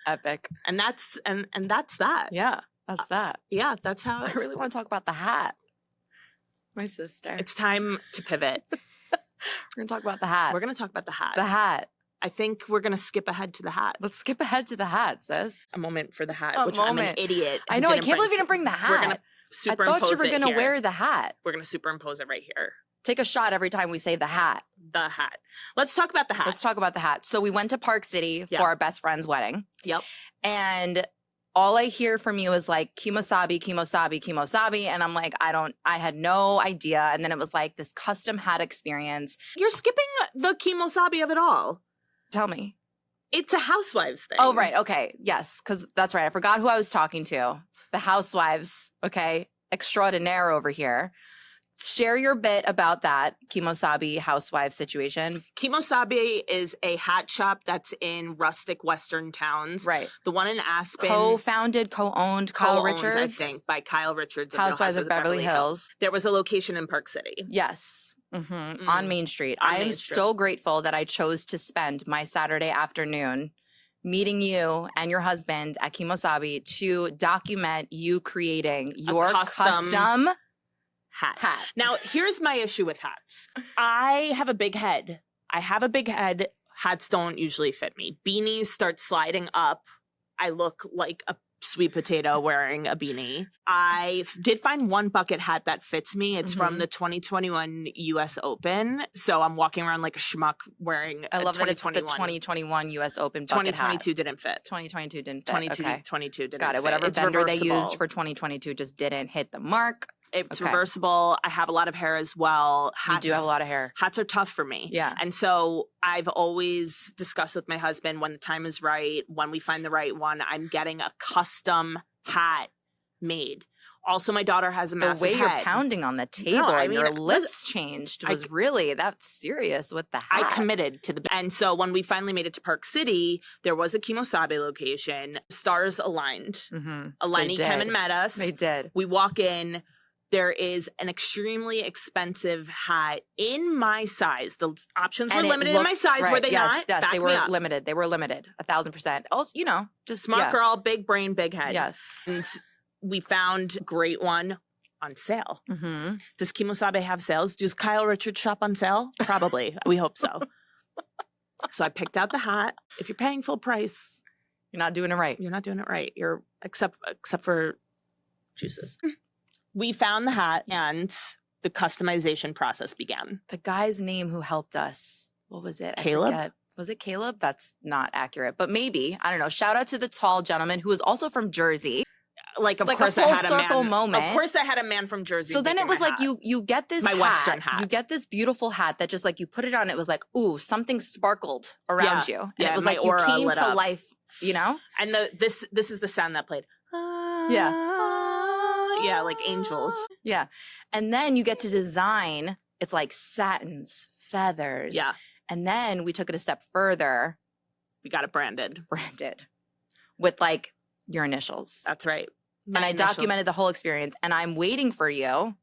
Epic. And that's that. Yeah, that's that. Yeah, that's how I really want to talk about the hat. My sister. It's time to pivot. We're going to talk about the hat. We're going to talk about the hat. The hat. I think we're going to skip ahead to the hat. Let's skip ahead to the hat, sis. A moment for the hat, I'm an idiot. I know. I can't believe you didn't bring the hat. We're going to superimpose it. I thought you were going to wear the hat. We're going to superimpose it right here. Take a shot every time we say the hat. The hat. Let's talk about the hat. Let's talk about the hat. So we went to Park City for our best friend's wedding. Yep. And all I hear from you is like kimosabi, kimosabi, kimosabi. And I'm like, I had no idea. And then it was like this custom hat experience. You're skipping the kimosabi of it all. Tell me. It's a housewives thing. Oh, right. Okay. Yes. Because that's right. I forgot who I was talking to. The housewives. Okay. Extraordinaire over here. Share your bit about that kimosabi housewife situation. Kimosabi is a hat shop that's in rustic Western towns. Right. The one in Aspen. Co-founded, co-owned, Kyle Richards. I think, by Kyle Richards. Housewives of Beverly Hills. There was a location in Park City. Yes. On Main Street. I am so grateful that I chose to spend my Saturday afternoon meeting you and your husband at Kimosabi to document you creating your custom hat. Now, here's my issue with hats. I have a big head. Hats don't usually fit me. Beanies start sliding up. I look like a sweet potato wearing a beanie. I did find one bucket hat that fits me. It's from the 2021 US Open. So I'm walking around like a schmuck wearing I a love that it's the 2021. 2021 US Open bucket 2022 hat. didn't fit. 2022 didn't fit. 2022 didn't Got it. fit. Whatever It's vendor they reversible. used for 2022 just didn't hit the mark. It's Okay. reversible. I have a lot of hair as well. You do have a lot of hair. Hats are tough for me. Yeah. And so I've always discussed with my husband when the time is right, when we find the right one, I'm getting a custom hat made. Also, my daughter has a massive The way you're head. pounding on the table I and mean, your listen, lips changed was really, that's serious with the hat. I committed to the, and so when we finally made it to Park City, there was a Kimosabe location. Stars aligned. Eleni came and met us. They did. We walk in. There is an extremely expensive hat in my size. The options were And it limited in my looked- size, were right, they yes, not? Yes, Back they me were up. limited. They were limited, 1,000%. Also, you know, just Smart yeah. girl, big brain, big head. Yes. And we found a great one on sale. Does Kimosabe have sales? Does Kyle Richards shop on sale? Probably. We hope so. So I picked out the hat. If you're paying full price, You're not doing it right. you're not doing it right. You're except for juices. We found the hat and the customization process began. The guy's name who helped us, what was it? Caleb? I forget. Was it Caleb? That's not accurate, but maybe. I don't know. Shout out to the tall gentleman who is also from Jersey. Like, of Like course, a I full had a circle man. moment. Of course, I had a man from Jersey. So then it making was my like hat. you get this My Western hat. You get this beautiful hat that just like you put it on. It was like, ooh, something sparkled around you, and Yeah, it was my like you aura came lit to up. life. You know? And this is the sound that played. Yeah, like angels. Yeah. And then you get to design, it's like satins, feathers. Yeah, And then we took it a step further, we got it branded. branded with like your initials. That's right. And My I initials. documented the whole experience. And I'm waiting for you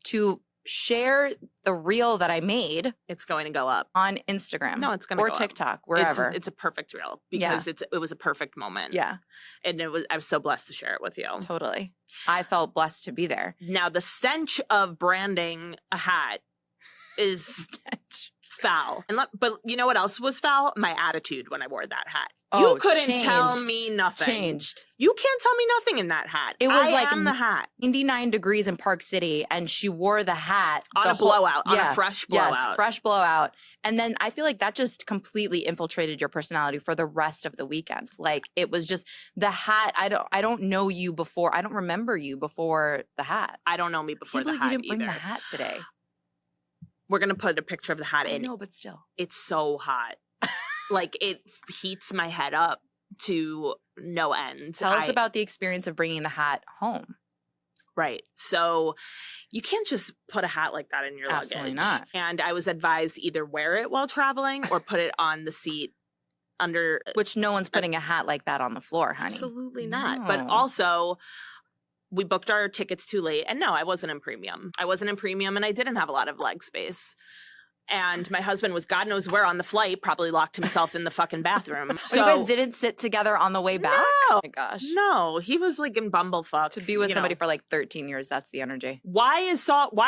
to share the reel that I made It's going to go up. on Instagram. No, it's going to or go up. TikTok, wherever. It's a perfect reel because it was a perfect moment. Yeah, And I was so blessed to share it with you. totally. I felt blessed to be there. Now, the stench of branding a hat is Stench. foul. But you know what else was foul? My attitude when I wore that hat. Oh, You couldn't tell changed. me nothing. Changed. You can't tell me nothing in that hat. It was I like am the hat. 99 degrees in Park City, and she wore the hat On the a blowout, on yeah, a fresh blowout. Yes, fresh blowout. And then I feel like that just completely infiltrated your personality for the rest of the weekend. Like it was just the hat. I don't know you before. I don't remember you before the hat. I don't know me before Can't the believe hat you didn't bring either. the hat today. We're going to put a picture of the hat I in. know, but still. It's so hot. Like it heats my head up to no end. Tell us about the experience of bringing the hat home. Right. So you can't just put a hat like that in your Absolutely luggage. not. And I was advised to either wear it while traveling or put it on the seat under. Which no one's putting a hat like that on the floor, honey. Absolutely not. But No. also, we booked our tickets too late. And no, I wasn't in premium. I wasn't in premium and I didn't have a lot of leg space. And my husband was God knows where on the flight, probably locked himself in the fucking bathroom. So you guys didn't sit together on the way back? No. Oh my gosh. No, he was like in bumblefuck. To be with you somebody know. for like 13 years, that's the energy. Why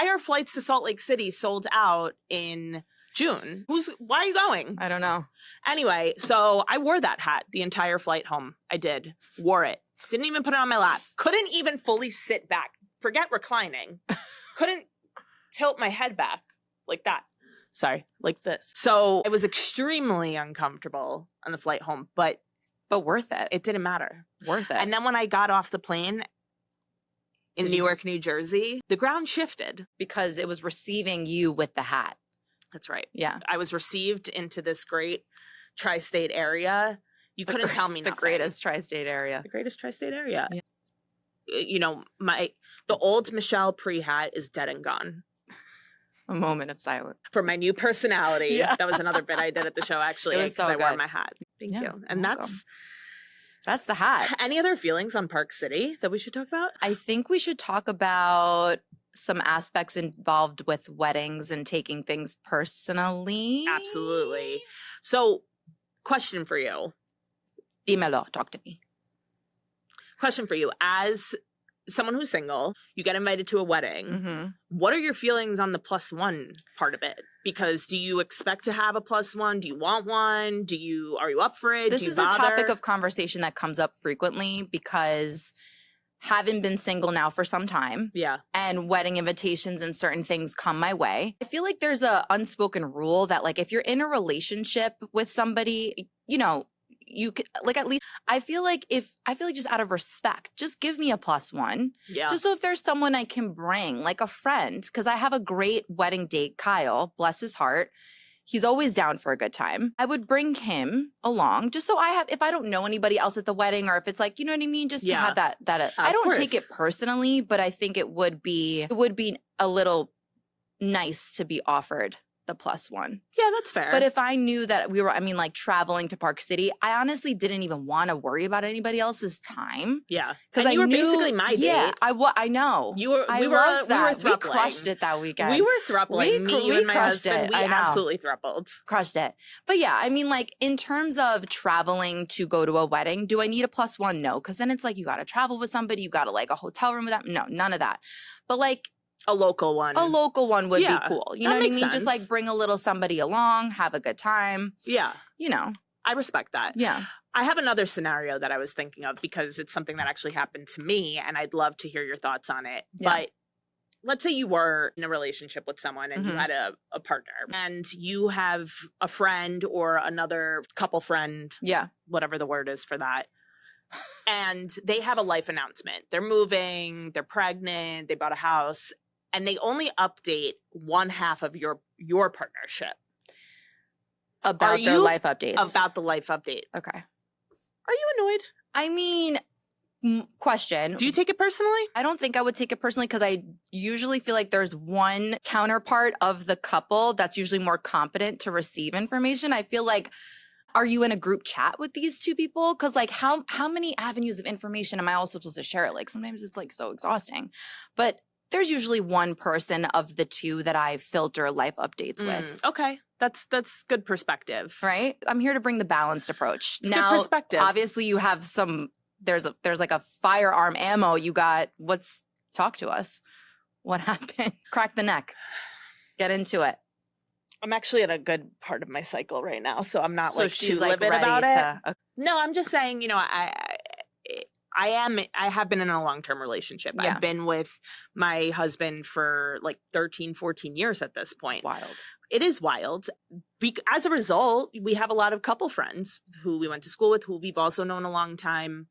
are flights to Salt Lake City sold out in June? Why are you going? I don't know. Anyway, so I wore that hat the entire flight home. I did. Wore it. Didn't even put it on my lap. Couldn't even fully sit back. Forget reclining. Couldn't tilt my head back like that. Sorry, like this. So it was extremely uncomfortable on the flight home, but worth it. it didn't matter. Worth it. And then when I got off the plane in Did you Newark, New Jersey, the ground shifted. because it was receiving you with the hat. That's right. Yeah. I was received into this great tri-state area. You couldn't tell me The nothing. greatest tri-state area. The greatest tri-state area. Yeah. You know, the old Michelle Pre-hat is dead and gone. A moment of silence. For my new personality. Yeah. That was another bit I did at the show, actually, It was because so I wore good. my hat. Thank Yeah, you. And you're welcome. that's That's the hat. any other feelings on Park City that we should talk about? I think we should talk about some aspects involved with weddings and taking things personally. Absolutely. So, question for you. Dímelo. Talk to me. Question for you. As someone who's single, you get invited to a wedding. Mm-hmm. What are your feelings on the +1 part of it? Because do you expect to have a +1? Do you want one? Are you up for it? This do you is bother? a topic of conversation that comes up frequently because having been single now for some time, and wedding invitations and certain things come my way, I feel like there's a unspoken rule that like if you're in a relationship with somebody, you know, you could like at least I feel like just out of respect, just give me a +1. Yeah. Just so if there's someone I can bring, like a friend, because I have a great wedding date, Kyle, bless his heart. He's always down for a good time. I would bring him along just so if I don't know anybody else at the wedding, or if it's like, you know what I mean? Just to have that I don't take it personally, but I think it would be a little nice to be offered the +1. Yeah, that's fair. But if I knew that we were, like traveling to Park City, I honestly didn't even want to worry about anybody else's time. Yeah. Because you were basically my date. Yeah, I know. We were thruppling. We crushed it that weekend. We were thruppling. You and my husband, we absolutely thrupled. Crushed it. But yeah, like in terms of traveling to go to a wedding, do I need a +1? No. Because then it's like you got to travel with somebody. You got to like a hotel room with them. No, none of that. But like, a local one. A local one would be cool. You know what I mean? Sense. Just like bring a little somebody along, have a good time. Yeah. You know. I respect that. Yeah. I have another scenario that I was thinking of because it's something that actually happened to me and I'd love to hear your thoughts on it. Yeah. But let's say you were in a relationship with someone and you had a partner and you have a friend or another couple friend. Yeah. Whatever the word is for that. And they have a life announcement. They're moving, they're pregnant, they bought a house. And they only update one half of your partnership. About their life updates. About the life update. Okay. Are you annoyed? I mean, question. Do you take it personally? I don't think I would take it personally because I usually feel like there's one counterpart of the couple that's usually more competent to receive information. I feel like, are you in a group chat with these two people? Because like how many avenues of information am I also supposed to share? Like sometimes it's like so exhausting. But there's usually one person of the two that I filter life updates with. Okay. That's good perspective. Right? I'm here to bring the balanced approach. It's good perspective. Obviously you have there's like a firearm ammo you got. Talk to us. What happened? Crack the neck. Get into it. I'm actually at a good part of my cycle right now, so I'm not she's too livid about it. Okay. No, I'm just saying, I have been in a long-term relationship. Yeah. I've been with my husband for like 13, 14 years at this point. Wild. It is wild. As a result, we have a lot of couple friends who we went to school with, who we've also known a long time.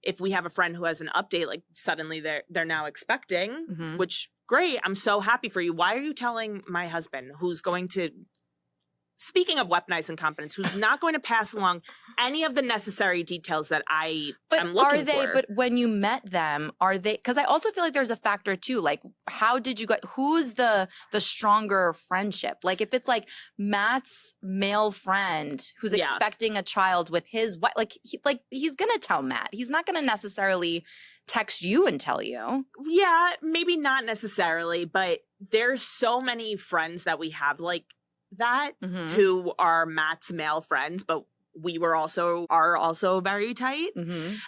If we have a friend who has an update, like suddenly they're now expecting, which great. I'm so happy for you. Why are you telling my husband, who's going to, speaking of weaponized incompetence, who's not going to pass along any of the necessary details that am looking for? But when you met them, are they, because I also feel like there's a factor too, like how did you who's the stronger friendship? Like if it's like Matt's male friend who's expecting a child with his wife, he's going to tell Matt. He's not going to necessarily text you and tell you. Yeah, maybe not necessarily, but there's so many friends that we have like that who are Matt's male friends, but we are also very tight.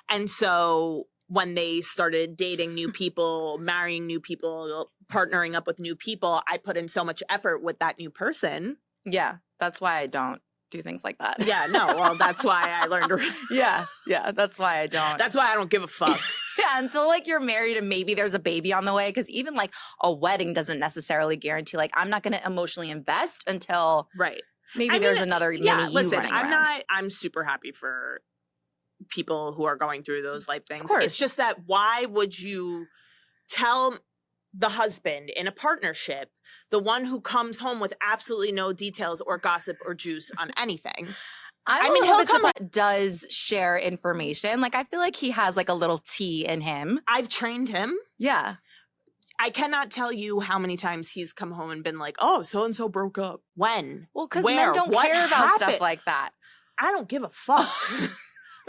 And so when they started dating new people, marrying new people, partnering up with new people, I put in so much effort with that new person. Yeah, that's why I don't do things like that. Yeah, no, well, that's why I learned to... Yeah, that's why I don't. That's why I don't give a fuck. Yeah, until like you're married and maybe there's a baby on the way, because even like a wedding doesn't necessarily guarantee, like I'm not going to emotionally invest until maybe there's another mini you running around. I'm super happy for people who are going through those life things. Of course. It's just that why would you tell the husband in a partnership, the one who comes home with absolutely no details or gossip or juice on anything? I mean, he'll does share information. Like, I feel like he has like a little tea in him. I've trained him. Yeah. I cannot tell you how many times he's come home and been like, oh, so-and-so broke up. When? Well, because men don't care about stuff like that. I don't give a fuck.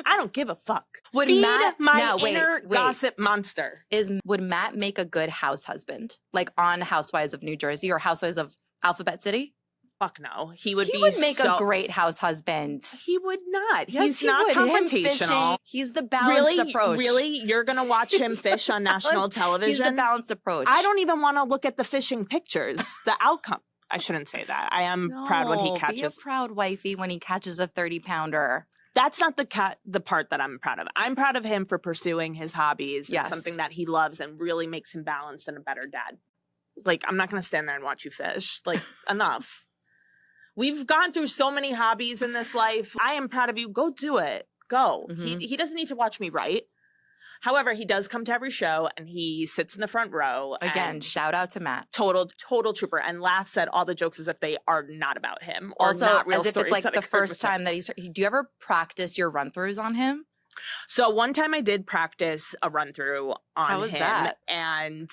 I don't give a fuck. Would Feed Matt, my inner gossip monster. Would Matt make a good house husband? Like on Housewives of New Jersey or Housewives of Alphabet City? Fuck no. He would make a great house husband. He would not. Yes, He's he not would. Him confrontational. fishing, he's the balanced approach. Really? You're going to watch him fish on national television? He's the balanced approach. I don't even want to look at the fishing pictures. The outcome. I shouldn't say that. I am proud when he catches. Be a proud wifey when he catches a 30-pounder. That's not the part that I'm proud of. I'm proud of him for pursuing his hobbies. Yes. And something that he loves and really makes him balanced and a better dad. Like, I'm not going to stand there and watch you fish. Like, enough. We've gone through so many hobbies in this life. I am proud of you. Go do it. Go. Mm-hmm. He doesn't need to watch me write. However, he does come to every show and he sits in the front row. Again, shout out to Matt. Total trooper, and laughs at all the jokes as if they are not about him. Or also, not real as if it's stories like the first time that do you ever practice your run-throughs on him? So one time I did practice a run-through on How was him. that? And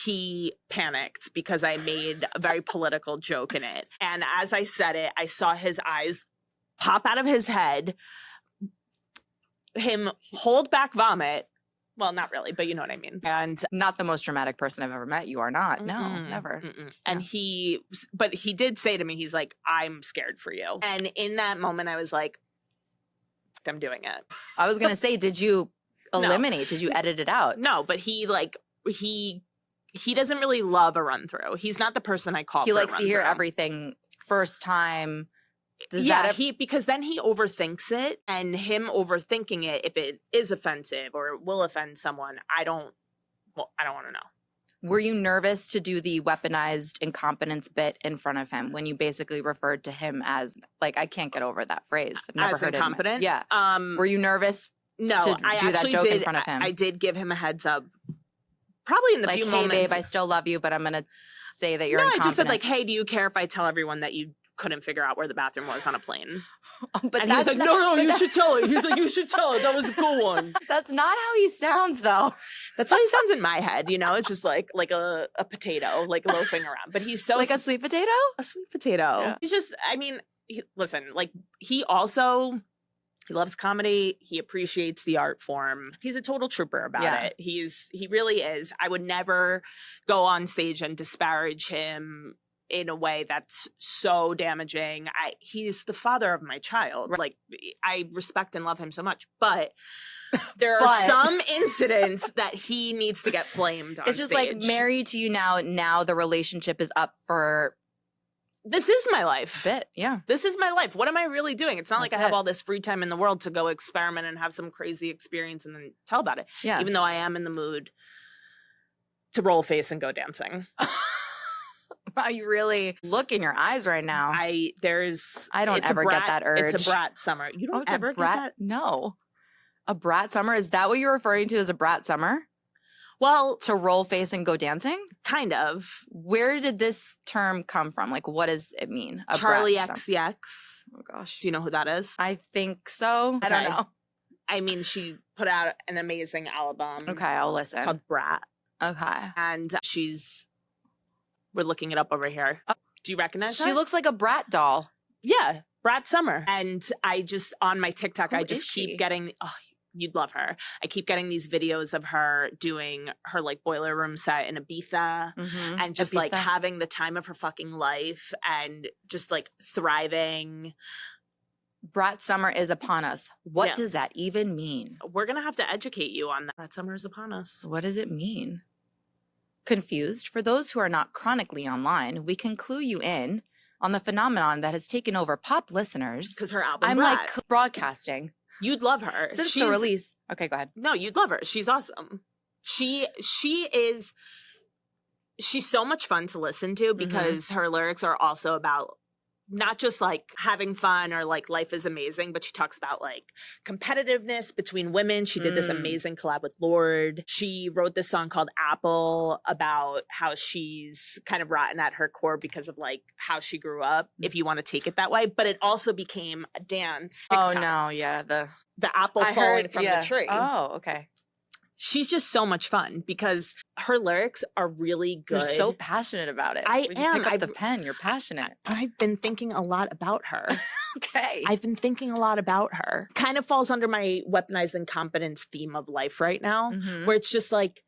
he panicked because I made a very political joke in it. And as I said it, I saw his eyes pop out of his head, him hold back vomit. Well, not really, but you know what I mean. And not the most dramatic person I've ever met. You are not. No, never. And he did say to me, he's like, I'm scared for you. And in that moment, I was like, I'm doing it. I was going to say, did you eliminate? Did you edit it out? No, but he doesn't really love a run through. He's not the person I call. He for likes to hear everything first time. Because then he overthinks it, and him overthinking it, if it is offensive or it will offend someone, I don't want to know. Were you nervous to do the weaponized incompetence bit in front of him when you basically referred to him as, like, I can't get over that phrase. I've never heard incompetent? Yeah. Were you nervous? No, I do that joke in front of him. I did give him a heads up. Probably in the few moments. Hey, babe, I still love you, but I'm going to say that you're incompetent. I just said, like, hey, do you care if I tell everyone that you couldn't figure out where the bathroom was on a plane? But and he's like, no, you should tell it. He's like, you should tell it. That was a cool one. That's not how he sounds, though. That's how he sounds in my head. You know, it's just like a potato, like loafing around. But he's so like a sweet potato. A sweet potato. Yeah. He's just. I mean, listen. Like he loves comedy. He appreciates the art form. He's a total trooper about it. He really is. I would never go on stage and disparage him in a way that's so damaging. He's the father of my child. Right. Like, I respect and love him so much, but there are some incidents that he needs to get flamed on. It's just stage. like, married to you now the relationship is up for. This is my life. Yeah. This is my life. What am I really doing? It's not like I have all this free time in the world to go experiment and have some crazy experience and then tell about it. Yes. Even though I am in the mood to roll face and go dancing. Wow, you really look in your eyes right now. I don't ever get that urge. It's a brat summer. You don't ever get that? No. A brat summer? Is that what you're referring to as a brat summer? Well, to roll face and go dancing? Kind of. Where did this term come from? Like, what does it mean? Charlie XCX. Oh, gosh. Do you know who that is? I think so. Okay. I don't know. I mean, she put out an amazing album. Okay, I'll listen. Called Brat. Okay. And we're looking it up over here. Do you recognize her? She looks like a brat doll. Yeah, Brat Summer. And on my TikTok, Who I just keep getting, you'd love her. I keep getting these videos of her doing her like boiler room set in Ibiza and just like having the time of her fucking life and just like thriving. Brat Summer is upon us. What does that even mean? We're going to have to educate you on that. Brat Summer is upon us. What does it mean? Confused? For those who are not chronically online, we can clue you in on the phenomenon that has taken over pop listeners. Because her album, I'm Brat. like broadcasting. You'd love her. Since the release. Okay, go ahead. No, you'd love her. She's awesome. She's so much fun to listen to because her lyrics are also about not just like having fun or like life is amazing, but she talks about like competitiveness between women. She did this amazing collab with Lorde. She wrote this song called Apple about how she's kind of rotten at her core because of like how she grew up, if you want to take it that way. But it also became a dance. TikTok. Oh no, yeah. The apple falling from the tree. Oh, okay. She's just so much fun because her lyrics are really good. You're so passionate about it. I when am. You pick up the pen. You're passionate. I've been thinking a lot about her. Okay. I've been thinking a lot about her. Kind of falls under my weaponized incompetence theme of life right now, where it's just like,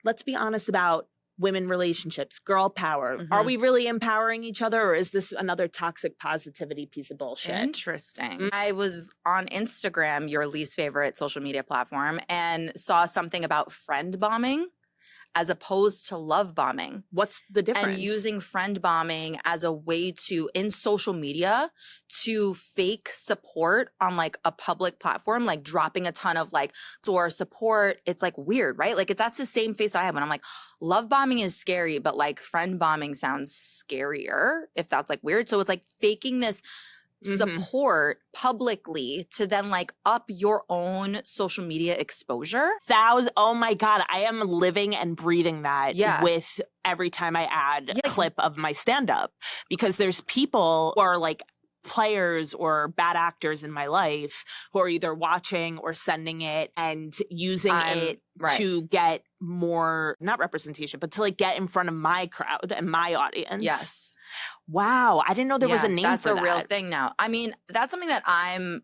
let's be honest about women relationships, girl power. Are we really empowering each other, or is this another toxic positivity piece of bullshit? Interesting. I was on Instagram, your least favorite social media platform, and saw something about friend bombing as opposed to love bombing. What's the difference? And using friend bombing as a way to, in social media, to fake support on like a public platform, like dropping a ton of like door support. It's like weird, right? Like that's the same face I have when I'm like, love bombing is scary, but like friend bombing sounds scarier if that's like weird. So it's like faking this support publicly to then like up your own social media exposure. Oh my God, I am living and breathing that with every time I add a clip of my stand-up, because there's people who are like players or bad actors in my life who are either watching or sending it and using it to get more, not representation, but to like get in front of my crowd and my audience. Yes. Wow. I didn't know there was a name for that. That's a real thing now. I mean, that's something that I'm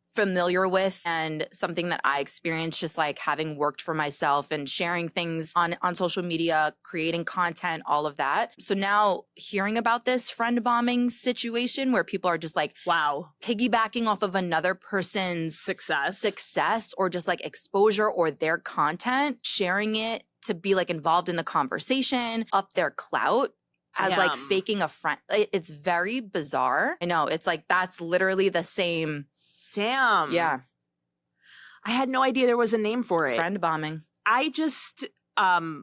familiar with and something that I experienced just like having worked for myself and sharing things on social media, creating content, all of that. So now hearing about this friend bombing situation where people are just like, wow, piggybacking off of another person's success or just like exposure or their content, sharing it to be like involved in the conversation, up their clout. As like faking a friend. It's very bizarre. I know. It's like that's literally the same. Damn. Yeah. I had no idea there was a name for it. Friend bombing. I just I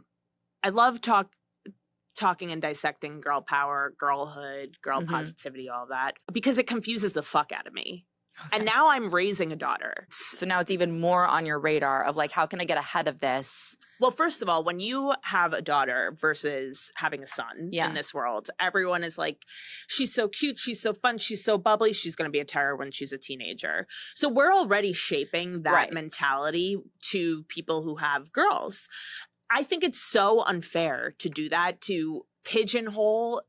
love talking and dissecting girl power, girlhood, girl positivity, all that, because it confuses the fuck out of me. Okay. And now I'm raising a daughter. So now it's even more on your radar of like, how can I get ahead of this? Well, first of all, when you have a daughter versus having a son in this world, everyone is like, she's so cute, she's so fun, she's so bubbly, she's going to be a terror when she's a teenager. So we're already shaping that mentality to people who have girls. I think it's so unfair to do that, to pigeonhole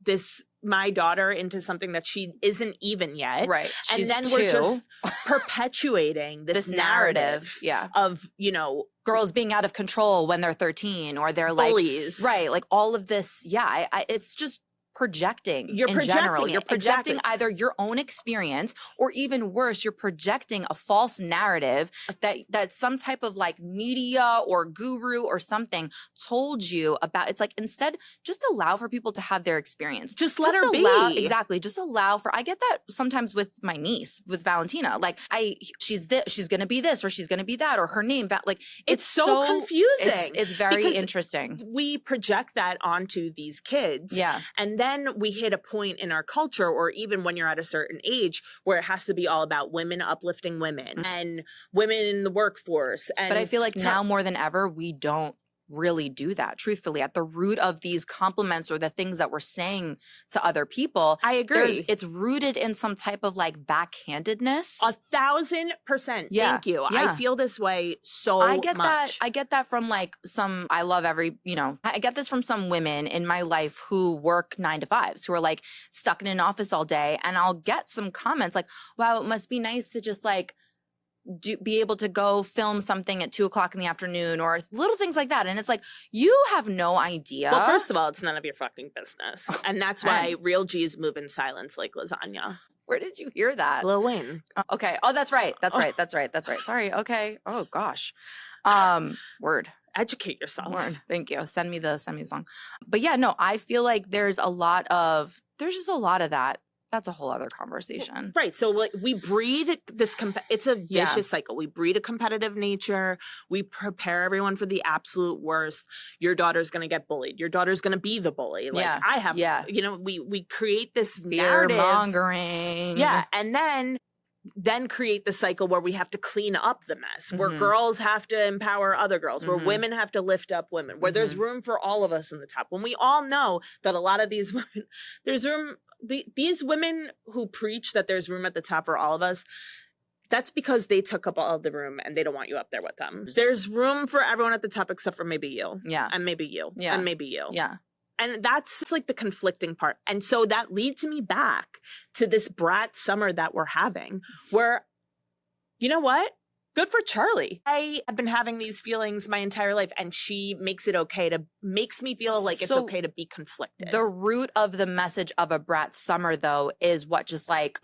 my daughter into something that she isn't even yet. Right. And She's then two. We're just perpetuating this narrative of, girls being out of control when they're 13 or they're like bullies. Right. Like all of this. Yeah. It's just projecting general. You're projecting either your own experience or even worse, you're projecting a false narrative that some type of like media or guru or something told you about. It's like, instead, just allow for people to have their experience. Just let her be. Exactly. Just allow for, I get that sometimes with my niece, with Valentina, like she's going to be this, or she's going to be that, or her name, like it's so confusing. It's very interesting. We project that onto these kids. Yeah. And then we hit a point in our culture, or even when you're at a certain age, where it has to be all about women uplifting women and women in the workforce. But I feel like now more than ever, we don't really do that. Truthfully, at the root of these compliments or the things that we're saying to other people, I agree. It's rooted in some type of like backhandedness. 1,000%. Yeah. Thank you. Yeah. I feel this way so I get much. I get that from like I get this from some women in my life who work 9 to 5s, who are like stuck in an office all day. And I'll get some comments like, wow, it must be nice to just like be able to go film something at 2:00 in the afternoon, or little things like that. And it's like, you have no idea. Well, first of all, it's none of your fucking business. And that's why real G's move in silence like lasagna. Where did you hear that? Lil Wayne. Okay. Oh, that's right. That's right. Sorry. Okay. Oh gosh. Word. Educate yourself. Word. Thank you. Send me the song. But yeah, no, I feel like there's just a lot of that. That's a whole other conversation. Right. So like, we breed this, it's a vicious cycle. We breed a competitive nature. We prepare everyone for the absolute worst. Your daughter's going to get bullied. Your daughter's going to be the bully. Like I have, we create this narrative. Fear-mongering. Yeah. And then create the cycle where we have to clean up the mess, where girls have to empower other girls, where women have to lift up women, where there's room for all of us in the top. When we all know that a lot of these women, there's room. These women who preach that there's room at the top for all of us, that's because they took up all of the room and they don't want you up there with them. There's room for everyone at the top except for maybe you. Yeah. And maybe you. Yeah. And maybe you. Yeah. And that's like the conflicting part. And so that leads me back to this brat summer that we're having, where, you know what? Good for Charlie. I have been having these feelings my entire life, and she makes me feel like it's okay to be conflicted. The root of the message of a brat summer, though, is what just like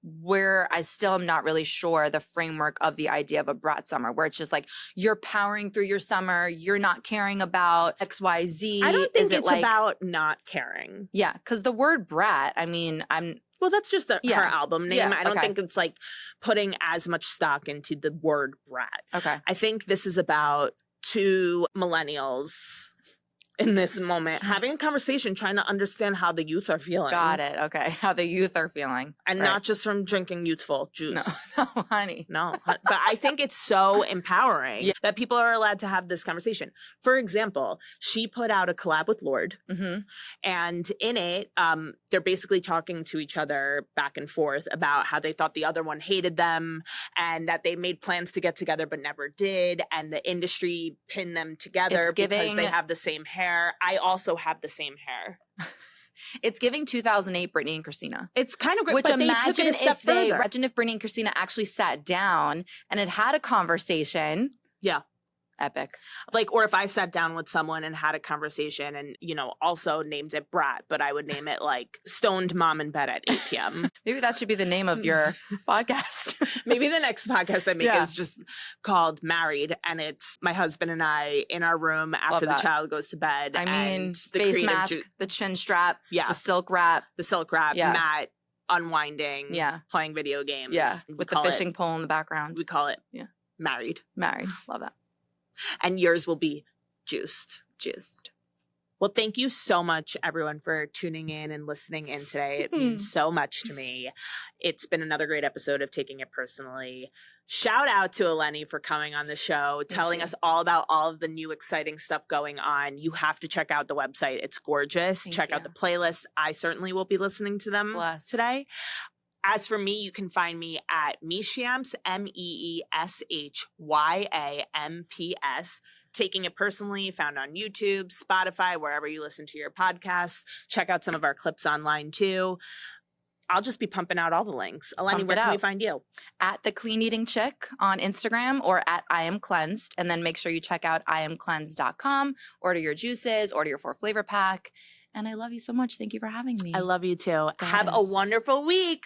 where I still am not really sure the framework of the idea of a brat summer, where it's just like you're powering through your summer, you're not caring about XYZ. I don't think it's about not caring. Yeah, because the word brat, I mean, well, that's just her album name. Yeah, I don't think it's like putting as much stock into the word brat. Okay. I think this is about two millennials in this moment having a conversation, trying to understand how the youth are feeling. Got it. Okay. How the youth are feeling. And not just from drinking youthful juice. No, honey. No. But I think it's so empowering that people are allowed to have this conversation. For example, she put out a collab with Lorde. Mm-hmm. And in it, they're basically talking to each other back and forth about how they thought the other one hated them and that they made plans to get together but never did. And the industry pinned them together because they have the same hair. I also have the same hair. It's giving 2008 Britney and Christina. It's kind of great. Which but imagine if Britney and Christina actually sat down and had a conversation. Yeah. Epic. Like, or if I sat down with someone and had a conversation and, also named it Brat, but I would name it like Stoned Mom in Bed at 8 p.m. Maybe that should be the name of your podcast. Maybe the next podcast I make is just called Married, and it's my husband and I in our room after the child goes to bed. I mean, the face mask, the chin strap, the silk wrap. Matt unwinding, playing video games. Yeah, with the fishing pole in the background. We call it Married. Love that. And yours will be Juiced. Juiced. Well, thank you so much, everyone, for tuning in and listening in today. It means so much to me. It's been another great episode of Taking It Personally. Shout out to Eleni for coming on the show, telling us all about all of the new exciting stuff going on. You have to check out the website. It's gorgeous. Check out the playlist. I certainly will be listening to them today. As for me, you can find me at Meeshyamps, MEESHYAMPS. Taking It Personally, found on YouTube, Spotify, wherever you listen to your podcasts. Check out some of our clips online too. I'll just be pumping out all the links. Eleni, where can we find you? At The Clean Eating Chick on Instagram or at I Am Cleansed. And then make sure you check out IamCleansed.com. Order your juices, order your 4-flavor pack. And I love you so much. Thank you for having me. I love you too. Have a wonderful week.